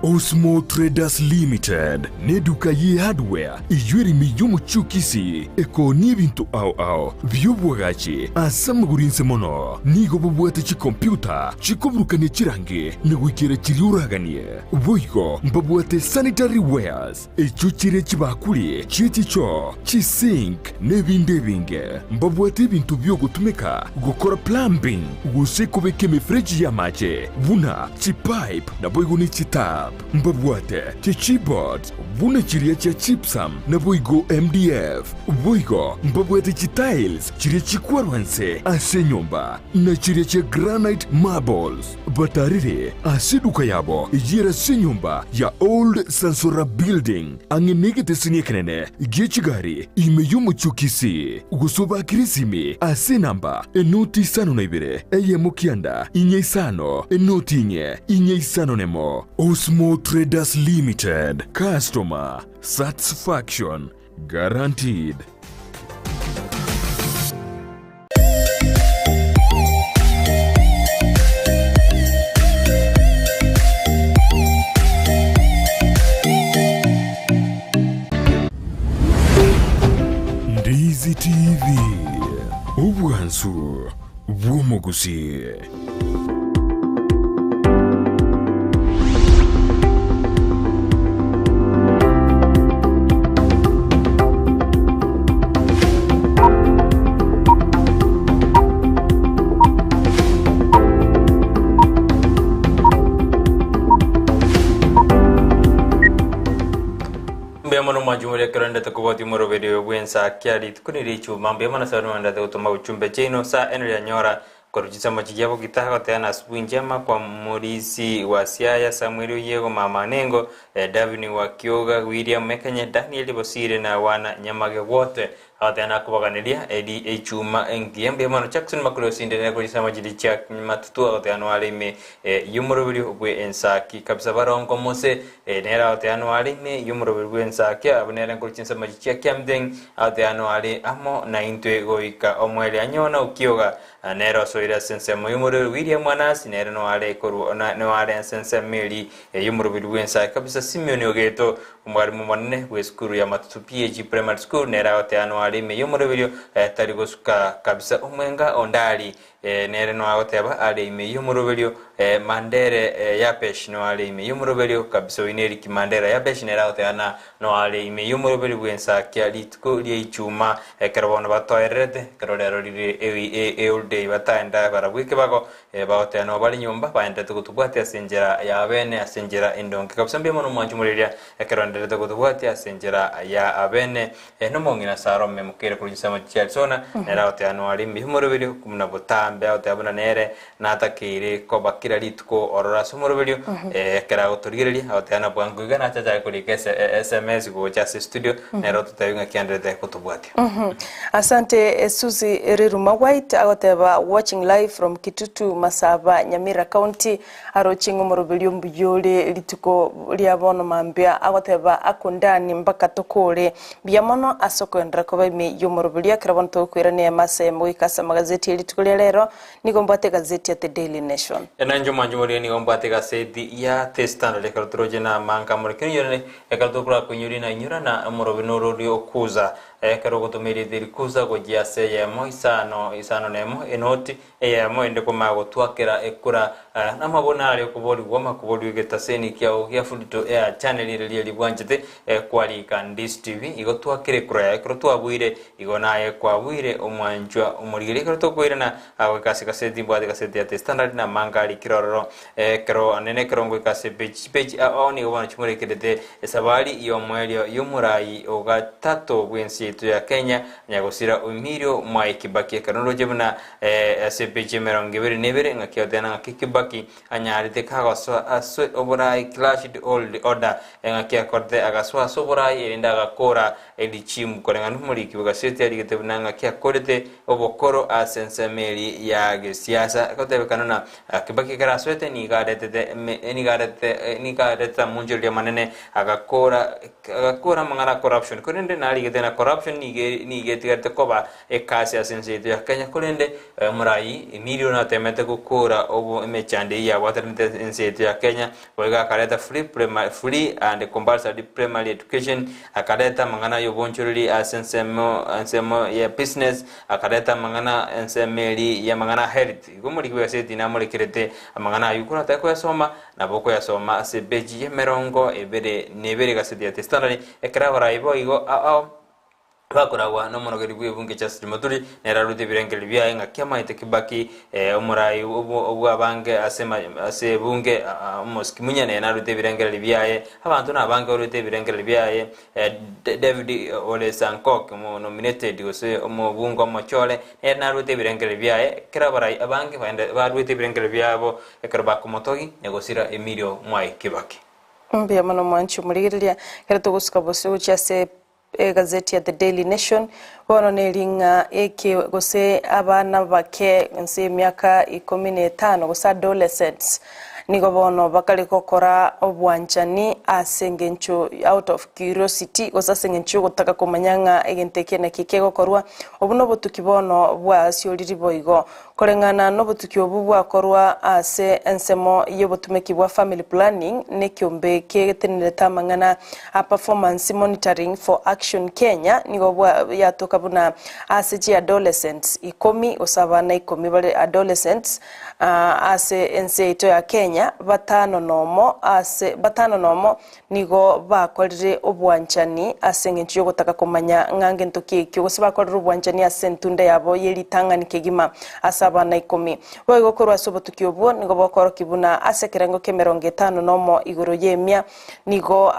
Osmo Traders Limited neduka ye hardware ijwiri miyumu chukisi eko nibintu ao byubwagachi asamugurinse mono nigo bubwate chi computer chikoburukane chirange negwikira chiriuraganie boigo mbabwate sanitary wares echuchire chibakuli chiticho chisink nebindebinge mbabwate bintu byo gutumika gukora plumbing gusekubeke mifreji ya mache buna chipipe na boigo ni chitap mbabwate chichibot buna chiria cha chipsam na boigo MDF boigo mbabwate chitiles chiria chikwarwanse ase nyumba na chiria cha granite marbles batarire asiduka yabo ijira se nyumba ya old Sansora building angenegete siniekenene gechigari imeyumu chukisi gusoba kirisimi ase namba enoti 52 eyemukianda inyeisano enoti inyeisano nemo Osmo Traders Limited. Customer satisfaction guaranteed. Ndizi TV ubwansu bw'omugusi. Mbemano majumuri kerende tukuboti moro video Ensakia litukuni chuma mbemano sanu anda utuma uchumbe chino sa enri ya nyora korujisa machijabo kitaka tena asubuhi njema kwa Morisi wa Siaya, Samuel Yego, Mama Nengo, David wa Kyoga, William Mekenye, Daniel Bosire na wana nyamage wote tena kubaganilia edi chuma engiembe mano Jackson Makori sinde ne korujisa majilicha matutu tena wale me yumuro video Ensaki kabisa barongo mose nera tena wale me yumuro video Ensakia abunera korujisa majilicha kiamdeng tena wale amo na intwe goika omwele anyona ukioga nero soira sense yumuro William Manasi nera no wale koru no wale sense meli yumuro video Ensaki kabisa Simeon Ogeto umwalimu mwanne we skuru ya matutu PG primary school nera tena wale me yumuro video tarigosuka kabisa umwenga ondali nere no agoteba ale me yumuro video mandere yapesh no ale me yumuro video kabisa wineri kimandera yapesh nera tena no ale me yumuro video Ensakia litko li chuma karbono batoerete karolero li all day batanda barabwike bako baote no bali nyumba baenda tukutubwati asenjera ya bene asenjera indonke kabisa mbemo no mwanjumuliria karondere tukutubwati asenjera ya abene no mongina saro memukere kulisema Chelsona nera tena ali me yumuro video kumna botambe auto abuna nere natakire ko bakira litko orora sumuro video kera otorigeria auto bwangu igana chacha kulikese SMS go chase studio nero tutayunga kiandete kutubwati. Asante Suzy Riruma White agoteba watching live from Kitutu Masaba Nyamira County arochingo morobilio mbuyole lituko liabono mambia agoteba akundani mpaka tokole biamono asoko ndako bime yomorobilia krabon to kwirane mase mwikasa magazeti lituko lero nigombate gazeti ya The Daily Nation enanjo manjumori nigombate gazeti ya The Standard lekarotoroje na manga morekeni yone ekarotokura kunyuri na nyura na morobinoro rio kuza karogotomeri dirikuza gojiase yemo isano nemo enoti yemo endeko magotwakera ekura namabona ari kubori goma kubori getaseni kya fulito channel ile libwanjete kwali Ndizi TV igotwakere kura ekrotwabwire igona kwabwire omwanjwa omurigire krotokwira na awekasi kaseti bwade kaseti ya The Standard na mangari kirororo kero anene krongo kase page oni obana chumurekerete esabali iyo mwelio yumurai ogatato bwensi ya Kenya nyagosira umirio mwa Kibaki karoje buna SPG merongibere nebere ngakiotena ngakikibaki anyarite kagoswa aswe oborai clashed old order ngakia korte agaswa soborai erinda gakora edichim korenga numuriki bagasete arigete buna ngakia korete obokoro asensemeli ya gesiasa kotebekana na Kibaki karaswete ni garete munjul ya manene agakora mangara corruption korende naligete na corruption ni getigate koba ekasi asenseito ya Kenya kolende murai miliona temete kukura obo emechande ya waternite enseito ya Kenya wega kareta free and compulsory primary education akareta mangana yobonchurili ansemo ya business akareta mangana ensemeli ya mangana health gomuri kweseti na muri kirete mangana yukura tako yasoma na boko yasoma sebeji yemerongo nebere gaseti ya The Standard ekra baraibo igo bakorawa no monogeri bwebunge chasiri moturi nerarute birengeli bya nga kyama itekibaki omurai obu abange ase bunge moskimunya nerarute birengeli byaye abantu nabange orute birengeli byaye David Ole Sankok nominated gose omubungo mochole nerarute birengeli byaye kirabarai abange barute birengeli byabo ekrabako motogi negosira Emilio Mwai Kibaki mbya mano mwanchu murigiria kerato gusuka bose uchase gazeti ya The Daily Nation bono nelinga gose abana bake nse myaka 15 gose adolescents nigo bono bakari kokora obwanchani asengencho out of curiosity gosa sengencho gotaka kumanyanga egenteke na kike gokorwa obuno botuki bono bwa sioriri boigo korengana no botuki obu bwakorwa ase ensemo yobotumeki bwa family planning ne kyombe kegetenere tamangana a performance monitoring for action Kenya nigo bwa yatoka buna ase adolescents ikomi osabana ikomi bale adolescents ase enseito ya Kenya batano nomo nigo bakorire obwanchani asengencho gotaka kumanya ngange ntoki kyo gosiba korire obwanchani asentunda yabo yeritangani kegima asabana ikomi boigo korwa sobotuki obwo nigo bokoro kibuna ase kerengo ke 50 nomo igoro yemia nigo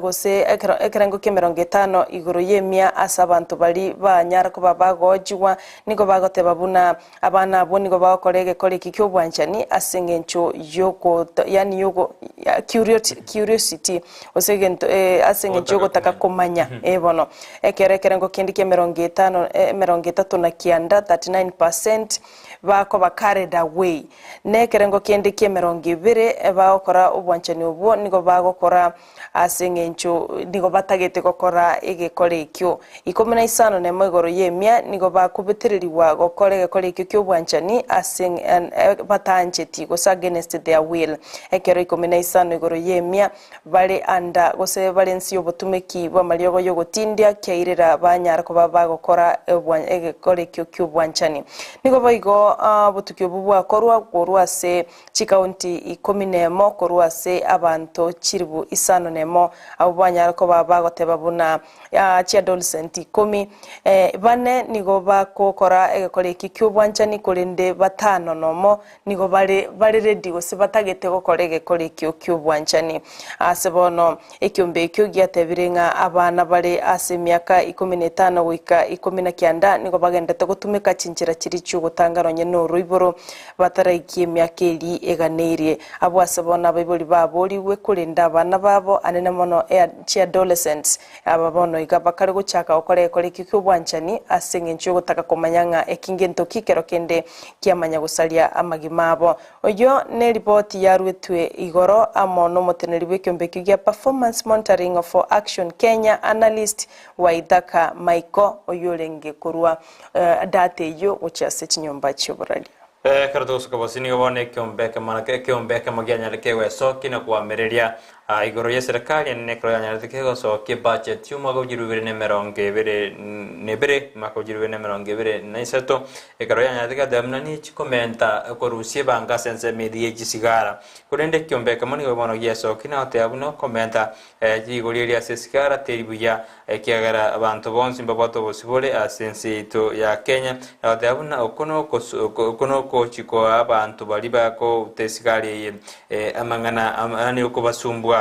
gose ekerengo ke 50 igoro yemia asabantu bali banyara ko bagojiwa nigo bagoteba buna abana abo nigo bakorege kore kikyo bwanchani asengencho yoko yani yoko curiosity osegento asengencho gotaka kumanya bono ekerengo kindi ke 50 na kianda 39% bako ba carried away ne kerengo kindi ke 20 bakora obwanchani obwo nigo bagokora asengencho nigo batagete gokora egekore ikyo 15 ne mogoro yemia nigo bakubetereriwa gokore ikyo kyobwanchani aseng batancheti gosa against their will ekero 15 igoro yemia bale anda gose balensi obotumeki bwa maliogo yogotindia kyairira banyara ko bagokora egekore ikyo kyobwanchani nigo boigo botukyo bubwa korwa se chikaunti 11 korwa se abantu chiribu 5 nemo abo banyara ko bagoteba buna chi adolescent 10 bane nigo bakokora egekore ikyo bwanchani kolende batano nomo nigo bale ready gose batagete gokora egekore ikyo bwanchani asebono ekyombe ikyo gyatebirenga abana bale ase myaka 15 wika 19 nigo bagendete gutumika chinchira kiri cyo gutangaronye no ruiboro bataraikie myaka eri eganerie abo asebona baiboli baboliwe kulinda abana babo anene mono chi adolescents ababono igabakare guchaka gokora egekore ikyo bwanchani asengencho gotaka kumanyanga ekingento kikero kende kiamanya gusalia amagima abo oyo ne report yarwetwe igoro amono moteneri bw'ekyombe kya performance monitoring for action Kenya analyst Waithaka Maiko oyolenge kurwa date yo uchase chinyomba chiborali karatuka kabosini gobone kyombe kamaganya lekewe sokina kuamereria igoro ya serikali ne kroyanya lekewe soke budget yuma go jirubere ne meronge bere mako jirubere ne meronge bere naisato ikroyanya lekewe damnani chikomenta korusie banga sense media jisigara kurende kyombe kamani gobono ya sokina oteabuno komenta igoro ya sesigara teribuya kiagara abantu bonsi mbabato bosibole asense ito ya Kenya oteabuna okono chiko abantu bali bako tesikali amangana ani okubasumbwa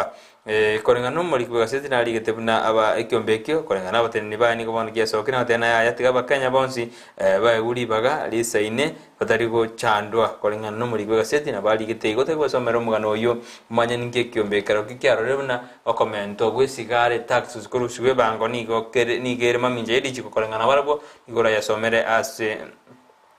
korengana muri kugaseti nali getebuna aba ekyombekyo korengana abateni bani kubona gyasokina atena yatiga bakanya bonsi baeguri baga lisaine batari go chandwa korengana muri kugaseti na bali getego tego somero mugano oyo manya ninge kyombekero kikyaro rebuna okomento gwesigare taxes kurushiwe bango nigere maminje edi chiko korengana barabo igora yasomere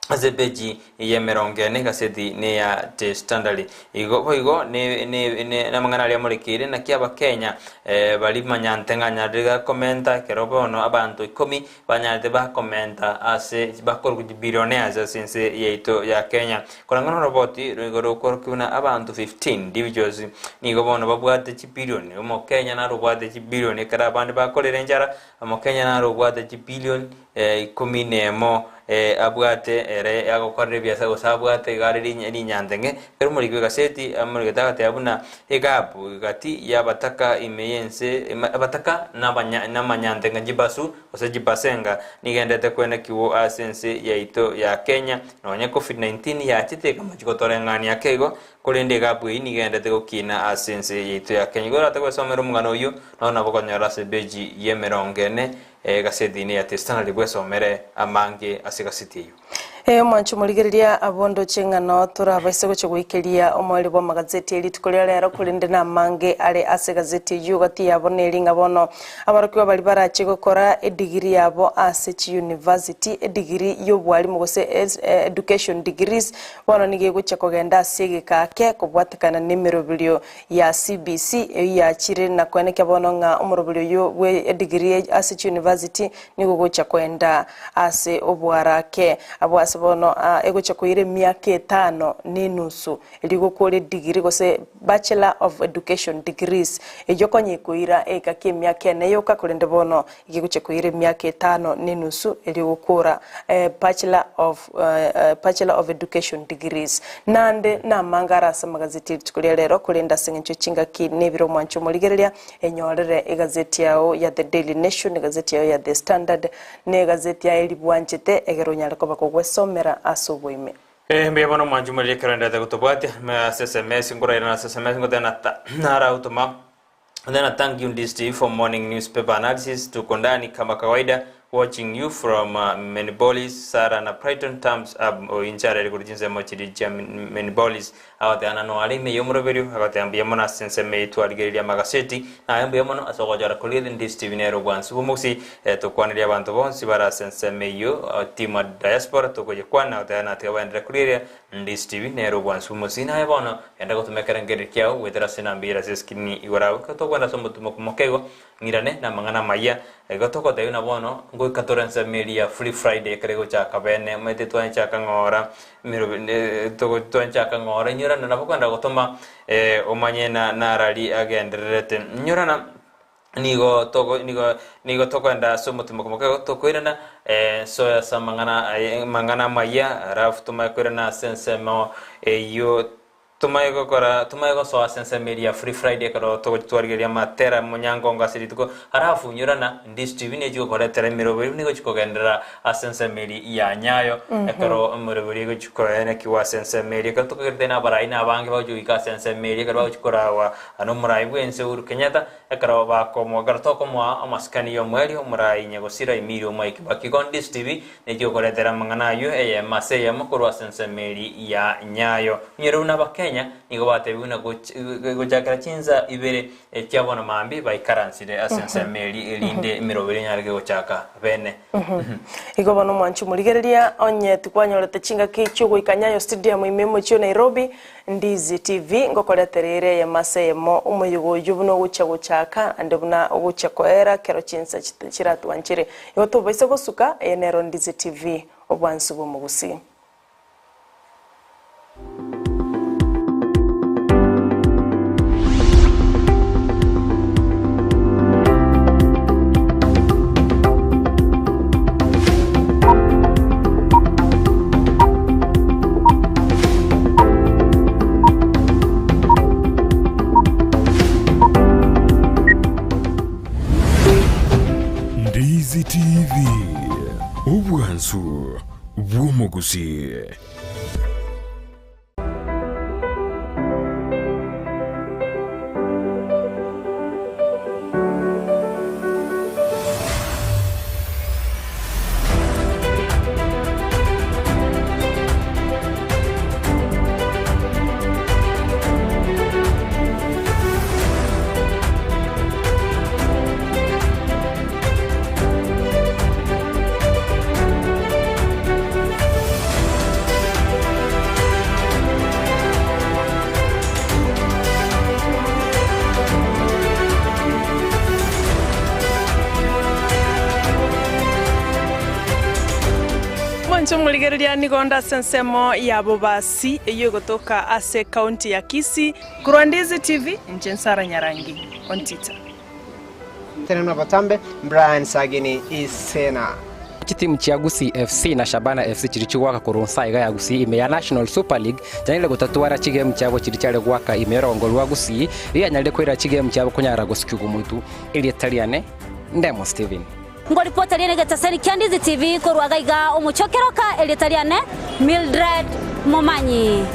azebeji ye merongene gaseti ne ya te standard igo ne namangana ali amurekire na kiaba Kenya bali manyantenga nyadega komenta kerobono abantu 10 banyate ba komenta ase bakor billionaires asense yeito ya Kenya korangana roboti rigoro korkuna abantu 15 individuals nigo bono babwate chi billion mo Kenya na robwate chi billion kara bandi bakorere njara mo Kenya na robwate chi billion 10 nemo abwate ere agokorre biasa gosabwate gariri nyandenge pero muri gaseti amuri gatagate abuna egapu gati yabataka imeyense abataka namanyandenga jibasu osejibasenga nigendete kwene kiwo asense yaito ya Kenya nonye COVID-19 yachite kama chikotorengani yakego kolende gapu nigendete gokina asense yaito ya Kenya gora takwesomero mungano uyu nona bokonyara sebeji yemerongene gaseti ni atestana ligwesomere amange asegasiti yo Mwanchu muligereria abondo chengano turabaise goche guikeria omwali bwa magazeti eri tukoria rero kulinde na mange ari ase gazeti yugati yabone ringa bono abarokwa bali barache gukora degree yabo ase chi university degree yobwali mugose education degrees bono nige goche kogenda sege kake kubwatikana nemirobilio ya CBC ya chire na kweneke bono nga omorobilio yo we degree ase chi university nigo goche kwenda ase obwarake abwase bono egocha kuire miaka 5 ninusu eligo kore degree gose bachelor of education degrees ejokonye kuira ekake miaka neyo kakulende bono igigocha kuire miaka 5 ninusu eligo kora bachelor of education degrees nande na mangara sa magazeti tukulia lero kulenda sengencho chinga ki nebiro mwancho moligereria enyorere egazeti yao ya The Daily Nation egazeti yao ya The Standard ne gazeti ya elibwanchete egeronyala ko bakogwesomera asoboime mbe bono mwanju mali karanda da gutobati ma SMS ngora ina SMS ngotana nara utoma then thank you Ndizi for morning newspaper analysis tukondani kama kawaida watching you from Menibolis Sara na Brighton Times inchara rekordinze mochiri cha Menibolis awate anano alime yomroberio awate ambiyemo na sense meitu aligeria magaseti na ambiyemo asogojara kolire Ndizi TV nero gwansu bumusi tukwanira abantu bonsi bara sense meyo team diaspora tukoje kwana awate anate wandra kolire Ndizi TV nero gwansu bumusi na yebono enda gotumekera ngeri kyao wetera sinambira seskini igora katokwana somutumo kumokego ngirane na mangana maya gotoko tayuna bono ngo katoransa media free friday karego cha kabene mete twancha kangora miro to twancha kangora nyurana na bokanda gotoma omanye na rali agenderete nyurana nigo toko enda somutumo kumokego tokoirana soya mangana maya raf tuma koirana sensemo yo tumayego so sense media free friday karo to twargeria matera munyango ngasiri tuko harafu nyurana Ndizi TV ne jiko kore tere mirobiri ne gochiko gendera sense media ya nyayo karo mirobiri gochiko ene kiwa sense media ka to kerdena baraina abange ba juika sense media karo gochiko rawa ano murai bwense uru kenyata karo ba komo garto komo amaskani yo mweli murai nyego sira imiro mike bakiko Ndizi TV ne jiko kore tere mangana yo mase ya mukuru sense media ya nyayo nyeruna Kenya nigo batebuna gojakara chinza ibere cyabona mambi bayikaransire asense meri elinde mirobere nyarge gochaka bene igo bono mwanchu muligereria onye tukwanyorete chinga kicho goikanyayo stadium imemo cyo Nairobi Ndizi TV ngokora terere ya masemo umuyugo yubuno gochaka ande buna gochakoera kero chinsa chiratu wanchire igo to baise gosuka enero Ndizi TV obwansu bomugusi Ndizi TV ubwansu bw'umugusi. Muligereria nigonda sensemo ya bobasi eyo gotoka ase county ya Kisii kurwa Ndizi TV Nsara Nyarangi Ontita tena batambe Brian Sagini isena timu cha Gusii FC na Shabana FC chirichugwaka kurunsa iga ya Gusii ime ya National Super League janile gutatuara chigame cyabo chirichale gwaka imerongolwa Gusii iya nyalde kwira chigame cyabo kunyara gusikugo mutu ili Italiane Ndemo Steven ngo reporter yene gataseni Ndizi TV korwaga iga umuchokeroka ili Italiane Mildred Momanyi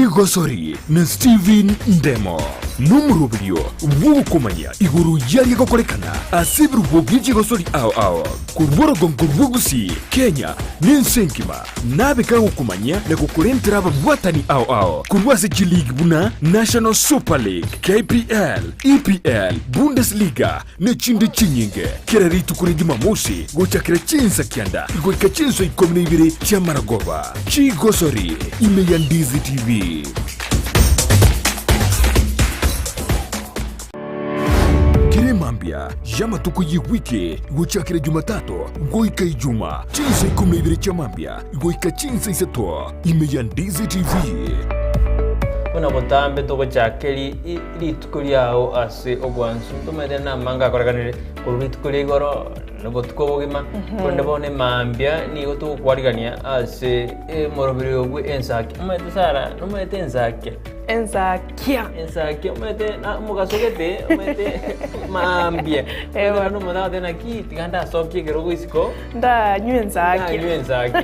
Chigosori na Steven Ndemo numurubio wukumanya iguru yari gokorekana asibru bogi Chigosori ao kurworo gongorugusi Kenya ninsenkima nabeka gukumanya na kukurentera abwatani ao kurwase League buna National Super League KPL EPL Bundesliga na chinde chinyinge kiraritu kuri Jumamosi gochakira chinsa kianda goika chinso ikomne ibiri cha Maragova Chigosori imeya Ndizi TV. Mambia jama tuko yi wiki gochakira Jumatatu goika Ijuma chinsa ikomne ibiri cha Mambia goika chinsa isato imeya Ndizi TV. Una botambe toko chakeli litukuli yao ase ogwansu tumede na manga koraganire kulitukuli goro nugo tukobogima konde bone mambia ni goto kwarigania ase morobiri ogwe Ensakia umete sara umete Ensakia umete na mugasogete umete mambia ewa no mona de na kiti ganda sokye gero isiko nda Ensakia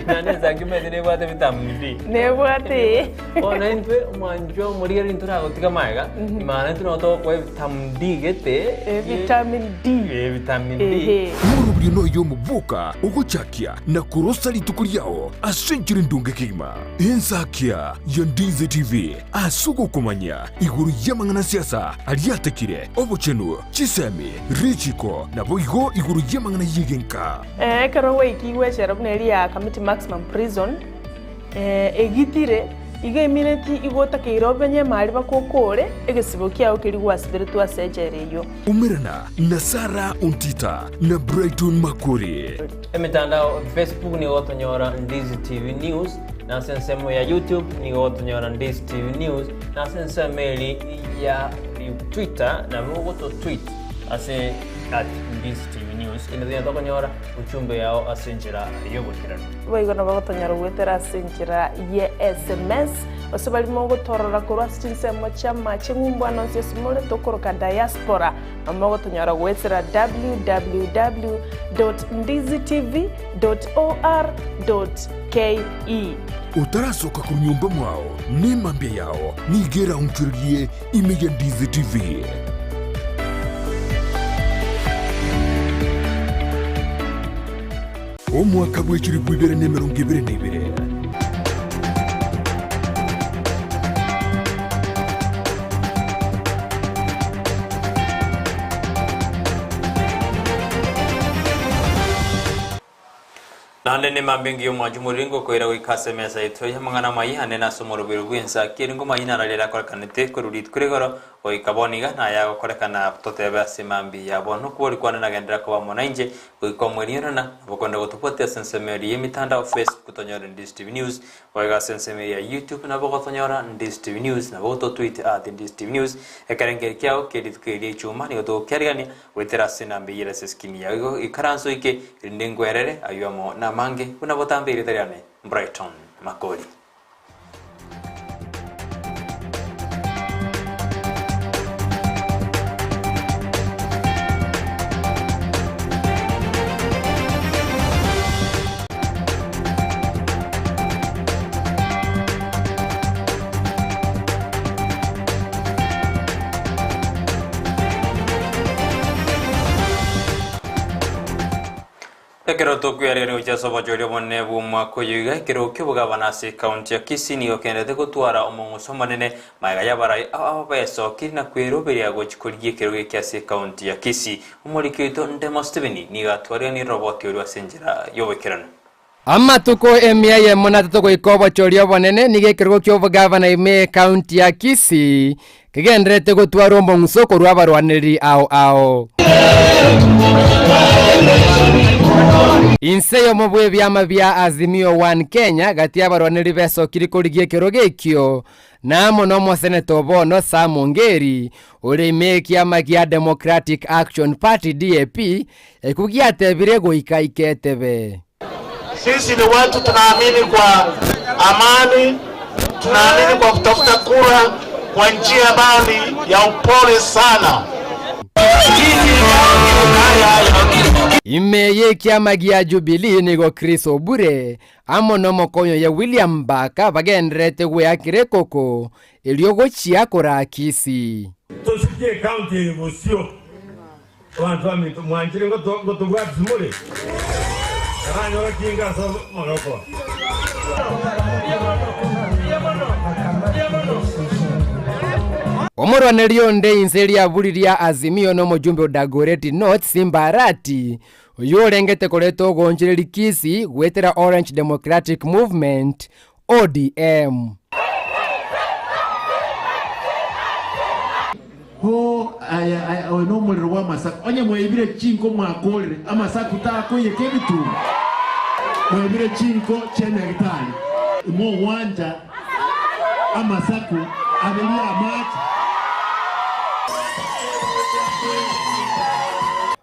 na Ensakia umete ne bwate vitamini D ne bwate ona entwe manjo moriga rintura gotika maiga imana tuno to kwa vitamin D gete vitamin D murubiri no yo mubuka ugochakia na kurosa litukuli yao asenjiri ndunge kigima Ensakia ya Ndizi TV asugo kumanya iguru yamangana siasa aliatekire obochenu chisemi richiko na boigo iguru yamangana yigenka karo wiki wechera buneri ya committee maximum prison egitire iga imineti igota keirobenye mari bakokore egesibo kiao kiri gwasidere twasejereyo umirana na Sara Ontita na Brighton Makori emitandao Facebook ni otonyora Ndizi TV News na sensemo ya YouTube ni otonyora Ndizi TV News na sensemeli ya Twitter na vogoto tweet ase @Ndizi TV News ina tokonyora uchumbe yao asenjira yobokirano baigona bagotonyora gwetera asenjira ye SMS osabali mongo torora korwa sinsemo chama chengumbwana nsesimole tokoroka diaspora amagotonyora gwetera www.ndizitv.or.ke utarasoka kunyumba mwao ni mambia yao nigera unchurie imeya Ndizi TV. Omwaka bwekiri bwibere n'emirongo ibiri n'ibiri nande ne mambingi yo mwajumuringo koira wikase mesa ito ya mangana mai ane na somoro birugu Ensakia ngo mai na rera korekanete korurit kuregoro oikaboniga na ya korekana totebe simambi ya bono kwori kwana nagendera kwa monanje oikomwerina bokonda gotupote sensemeri yemitanda Facebook kutonyora Ndizi TV News oiga sensemeri ya YouTube na bogotonyora Ndizi TV News na boto tweet @Ndizi TV News ekarengeri kyao keditkerie chuma ni goto kergani wetera sinambi yele seskini yago ikaranso ike ndengwerere ayuamo na mange kuna botambe iritariane Brighton Makori. Kero to kuyari ni uchaso bajoli monne bumwa koyiga kero kibuga banase county ya Kisii ni okende gutwara omongo somanene maiga yabarai abayeso kirina kwero beri agochikoriye kero kyase county ya Kisii umurikito Ndemo Steven ni gatwari ni robot yori wasenjira yobekerana amatuko emia ye monata ko ikobo chorio bonene nige kero kyo governor ime county ya Kisii kigendrete gutwara omongo soko rwabarwaniri ao Inseyo mobwe byama bya Azimio 1 Kenya gati abarwaniri beso kirikorigie kirogekyo namo no senator bono Samongeri uri meki ya Democratic Action Party DAP ekugiatebire goika iketebe. Sisi ni watu tunaamini kwa amani, tunaamini kwa kutafuta kura kwa njia ambayo ya upole sana. Imeye kiama gia Jubilee nigo Chris Obure amono mokonyo ya William Baka bagendrete gwakire koko eliogo chia korakisi tosije county busio wantu amito mwanjire ngo tugwatsumule kanyo kinga so moroko omorwanerio nde inseria buriria Azimio no mujumbe Dagoretti North Simbarati uyorengete koreto gonjireri kisi gwetera Orange Democratic Movement ODM ho aya no muliro wa masaka onye mwebire chinko mwakolere amasaka utako yekebitu mwebire chinko chene gitali mo wanja amasaku abelia amati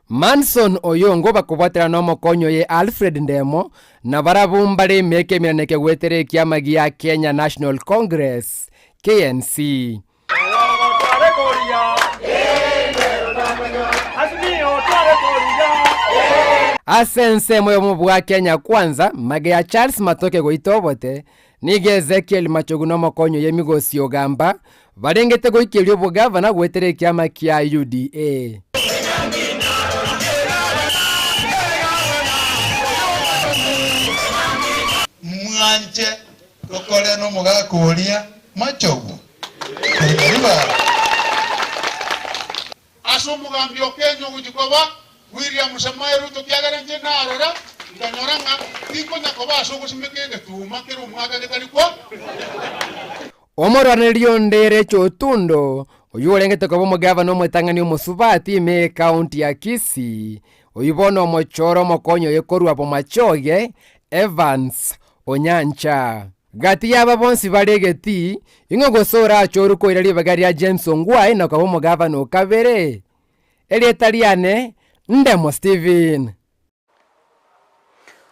Manson Oyongo bakubwatira no mokonyo ye Alfred Ndemo na barabumbare meke miraneke gwetere kiama gia Kenya National Congress KNC Asense moyo mubwa Kenya kwanza mage ya Charles Matoke goitobote nige Ezekiel Machoguno mokonyo ye Migosi Ogamba barengete goikelyo bugavana gwetere kiama kia UDA mwanje lokole no mugakuria Machogu asumugambio Kenya gujikoba William Samoei Ruto kiagara njenarora nganyoranga tiko nakoba asogusimekenge tuma kiru mwaga getalikwa omorwanerio ndere chotundo uyurengete kobo mugavana omwetangani omusubati me county ya Kisii uyibona omochoro mokonyo yekorwa pomachoge Evans Onyancha gati yaba bonsi baregeti ingo gosora achoru ko irali bagari ya James Ongwae na kobo mugavana okabere elietaliane Ndemo Steven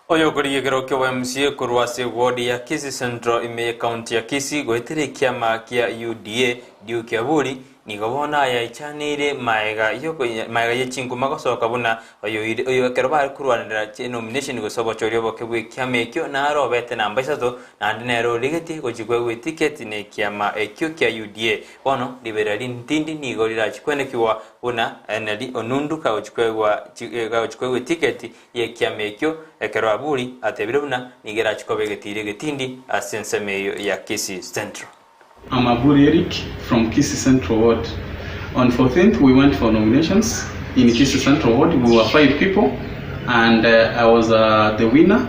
oyo kuri yegero kyo MCA kurwase ward ya Kisii Central ime county ya Kisii gwetere kiama kia UDA diu kia buri nigobona ya ichanire maega yechingu magosoka buna oyo keroba kurwanira nomination gosobo chorio bokebwe kiama ekyo na robete na mbasato na ndinero ligeti gojigwe ticket ne kiama ekyo kia UDA bono liberali ntindi nigorira chikwenekiwa buna enali onunduka gojigwe ticket ye kiama ekyo ekeroba buri atebire buna nigera chikobegetire getindi asensemeyo ya Kisii Central. I'm Aburi Eric from Kisii Central Ward. On 14th, we went for nominations in Kisii Central Ward. We were 5 people, and I was the winner.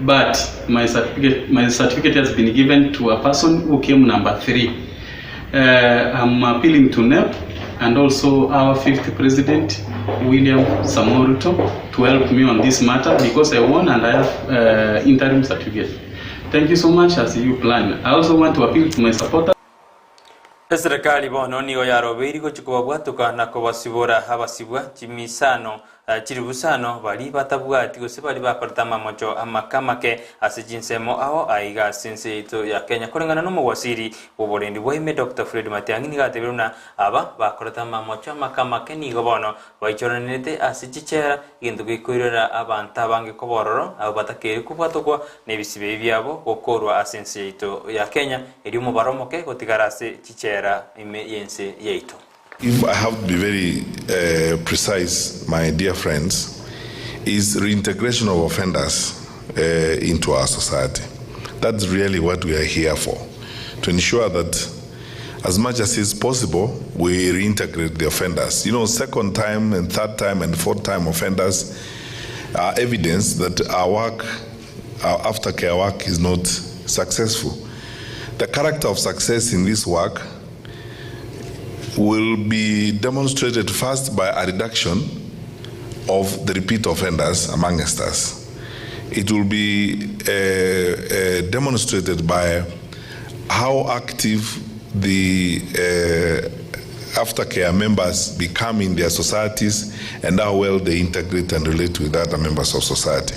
But my certificate has been given to a person who came number 3. I'm appealing to NEP and also our 5th president, William Samoei Ruto, to help me on this matter because I won and I have interim certificate. Thank you so much as you plan. I also want to appeal to my supporters. Serikali bono niyo yarobiri ko chikobwatuka na kobasibora abasibwa chimisano chiribusano bali batabwati gose bali bakortama mocho amakamake asijinsemo aho aiga sense ito ya Kenya kurengana no muwasiri oborendi bweme Dr. Fred Matiang'i nigatebiruna aba bakortama mocho amakamake nigo bono baichoranete asichichera gintu gikwirira abantu abange kobororo abo batakeri kubwatokwa nebisibe byabo gokorwa asense ito ya Kenya eri mu baromoke gotigarase chichera ime yense yeito. If I have to be very precise, my dear friends, is reintegration of offenders into our society. That's really what we are here for, to ensure that as much as is possible, we reintegrate the offenders. You know, second time and third time and fourth time offenders are evidence that our work, our aftercare work is not successful. The character of success in this work will be demonstrated first by a reduction of the repeat offenders amongst us. It will be demonstrated by how active the aftercare members become in their societies and how well they integrate and relate with other members of society.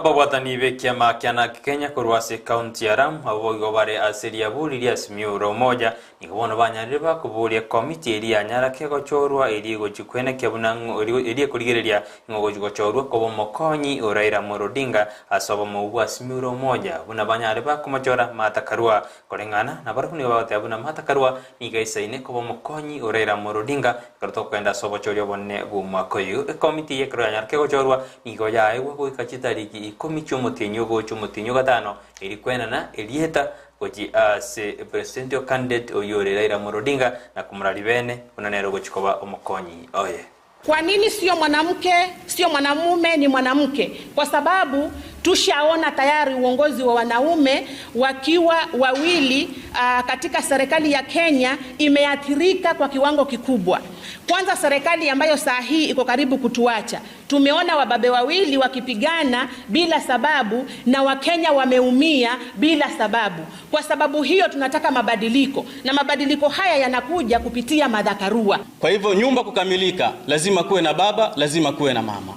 ababwatani bekiama kiana Kenya kurwase county ya Ram abo bare asiri aburi ya simiuro moja nikubona banyareba kuburia committee eri anyara kego chorwa eri gochikwene kebunango eri kurigereria ngogo gochorwa kobo mokonyi Raila Amolo Odinga asobo mu simiuro moja buna banyareba kumachora matakarwa korengana na barabuni babate abuna matakarwa nigaisaine kobo mokonyi Raila Amolo Odinga karto kwenda sobo chorio bonne bumakoyu committee yekro anyara kego chorwa nigoya ewo goikachitariki ikomicho mutinyo gocho mutinyo gatano elikwenana elieta goji se presidential candidate oyore Raila Amolo Odinga na kumrali bene unanero gochikoba omokonyi oye. Kwa nini sio mwanamke, sio mwanamume, ni mwanamke? Kwa sababu tushaona tayari uongozi wa wanaume wakiwa wawili katika serikali ya Kenya imeathirika kwa kiwango kikubwa. Kwanza serikali ambayo saa hii iko karibu kutuacha. Tumeona wababe wawili wakipigana bila sababu na Wakenya wameumia bila sababu. Kwa sababu hiyo tunataka mabadiliko na mabadiliko haya yanakuja kupitia madhakarua. Kwa hivyo nyumba kukamilika lazima kuwe na baba, lazima kuwe na mama.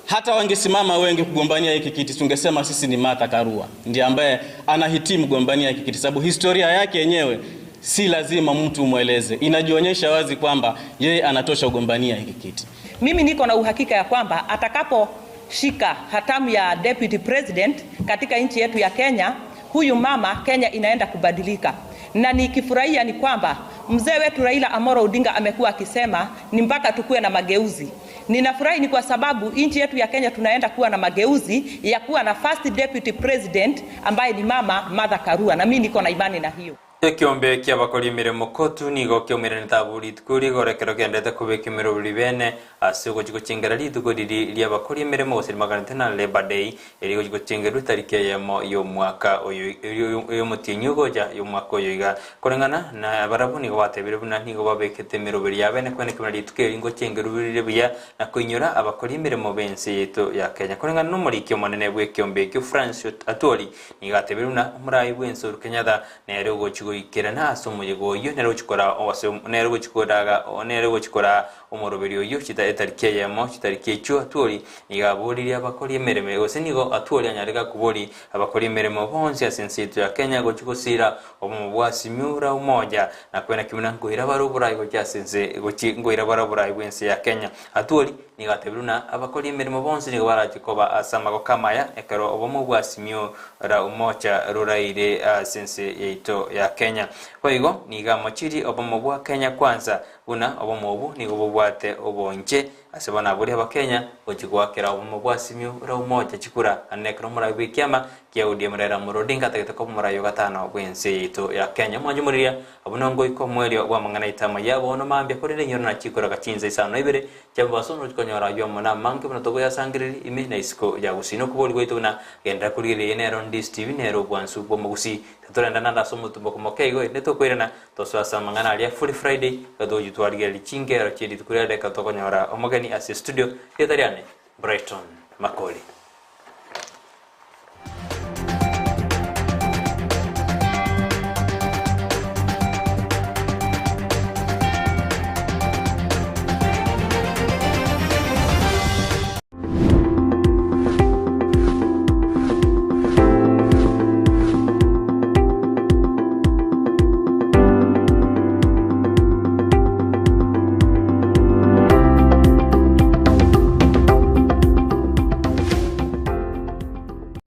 Hata wangesimama wengi kugombania hiki kiti tungesema sisi ni Martha Karua ndiye ambaye anahitimu kugombania hiki kiti, sababu historia yake yenyewe si lazima mtu mueleze, inajionyesha wazi kwamba yeye anatosha kugombania hiki kiti. Mimi niko na uhakika ya kwamba atakapo shika hatamu ya deputy president katika nchi yetu ya Kenya, huyu mama Kenya inaenda kubadilika. Na nikifurahia ni kwamba mzee wetu Raila Amolo Odinga amekuwa akisema ni mpaka tukue na mageuzi. Ninafurahi ni kwa sababu nchi yetu ya Kenya tunaenda kuwa na mageuzi ya kuwa na first deputy president ambaye ni mama Martha Karua, na mimi niko na imani na hiyo. Ekiombe kia bakori miremo kotu nigo kiomere ntaburi tukuri gorekero kendete kubeka imiroburi bene asigo chingera litugo lya bakori miremo osirimaganitena Labor Day erigo chingera tarike yamo yo mwaka oyo mutinyo ja yo mwaka oyo iga korengana na barabuni gwatebire buna nigo babekete imiroburi ya bene kwene kimari tuke ingo chingera bya na kunyura abakori miremo bense yeto ya Kenya korengana no muri kyo monene bwe kiombe kyo France Atwoli nigatebire buna murayi bwenso Kenyatta na erigo ikirana asomoye goyo nero chikora owase nero chikora omoroberi oyo chita etarike yamo chitarike cyo Atwoli igaburi abakori emereme gose nigo Atwoli anyarega kubori abakori emereme bonse asenseto ya Kenya gochikosira omubwasi miura umoja na kwena kimuna ngoira barubura go cyasense gochi ngoira barabura ibwense ya Kenya Atwoli nigatebiruna abakori emereme bonse nigo barachikoba asamago kamaya ekero obomubwasi miura umoja ruraire sense yeito ya Kenya. Kwa hiyo niga machiri obomobwa Kenya kwanza buna obomobu nigo bobwate obonje asebana buri aba Kenya ogigwakira obomobwa simyo ra umoja chikura anekro murabi kiama kia ODM Raila Amolo Odinga takita ko murayo gatano bwense yito ya Kenya mwanjumuria abunongo iko mwelio wa mangana itama yabo no mambya korire nyoro na chikura gachinze isano ibere cyangwa sono chikonyora yo mona manke buna togo yasangiriri ime na isiko ya gusino kuboli goito na genda kurire yenero Ndizi TV nero bwansu bomugusi tatorenda nanda somo tumbo mokeigo neto kwirana toswasa mangana ali Full Friday kado yitwarige lichinge ra chiri tukurade katokonyora omogani as studio yetariane Brighton Makori.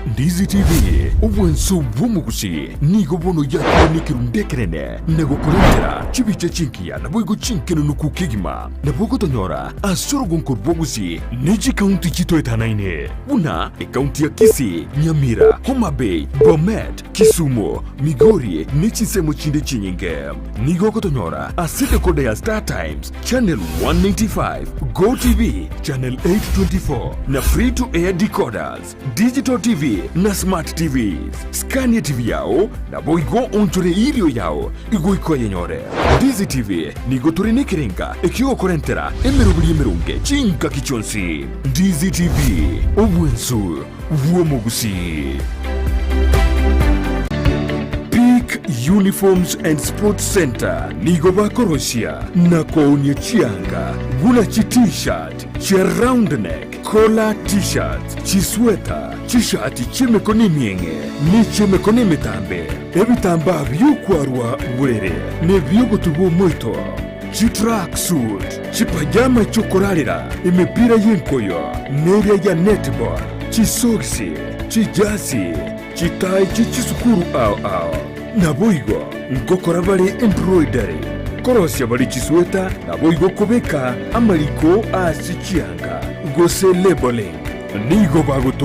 Ndizi TV ubwenso bwumugusi nigo bono yakone kirundekerene nego kurendera chibiche chinkia na boigo chinkeno nukukigima na bogo tonyora asorogon korbogusi neji county chito etanaine una county ya Kisii, Nyamira, Homa Bay, Bomet, Kisumu, Migori nechi semo chinde chinyinge nigo kotonyora asite kode ya Star Times channel 195 Go TV channel 824 na free to air decoders digital TV na smart TVs. Scania TV yao na boigo onchore ilio yao igo iko yenyore. Ndizi TV nigo turine kirenga ekio korentera emerubuli emerunge chinka kichonsi. Ndizi TV ubwensu vuomugusi. Peak Uniforms and Sports Center nigo bakorosia na kounie chianga guna chi t-shirt chia round neck collar t-shirt chi sweater chi shati chimekoni mienge ni chimekoni mitambe ebitamba byukwarwa burere ne byogotugo moito chi track suit chi pajama chokorarira imipira y'inkoyo n'eriya ya netball chi soksi chi jasi chi tai chi chisukuru ao naboigo ngokora bari embroidery korosya bari chisweta naboigo kubeka amaliko asichianga gose labeling nigo bago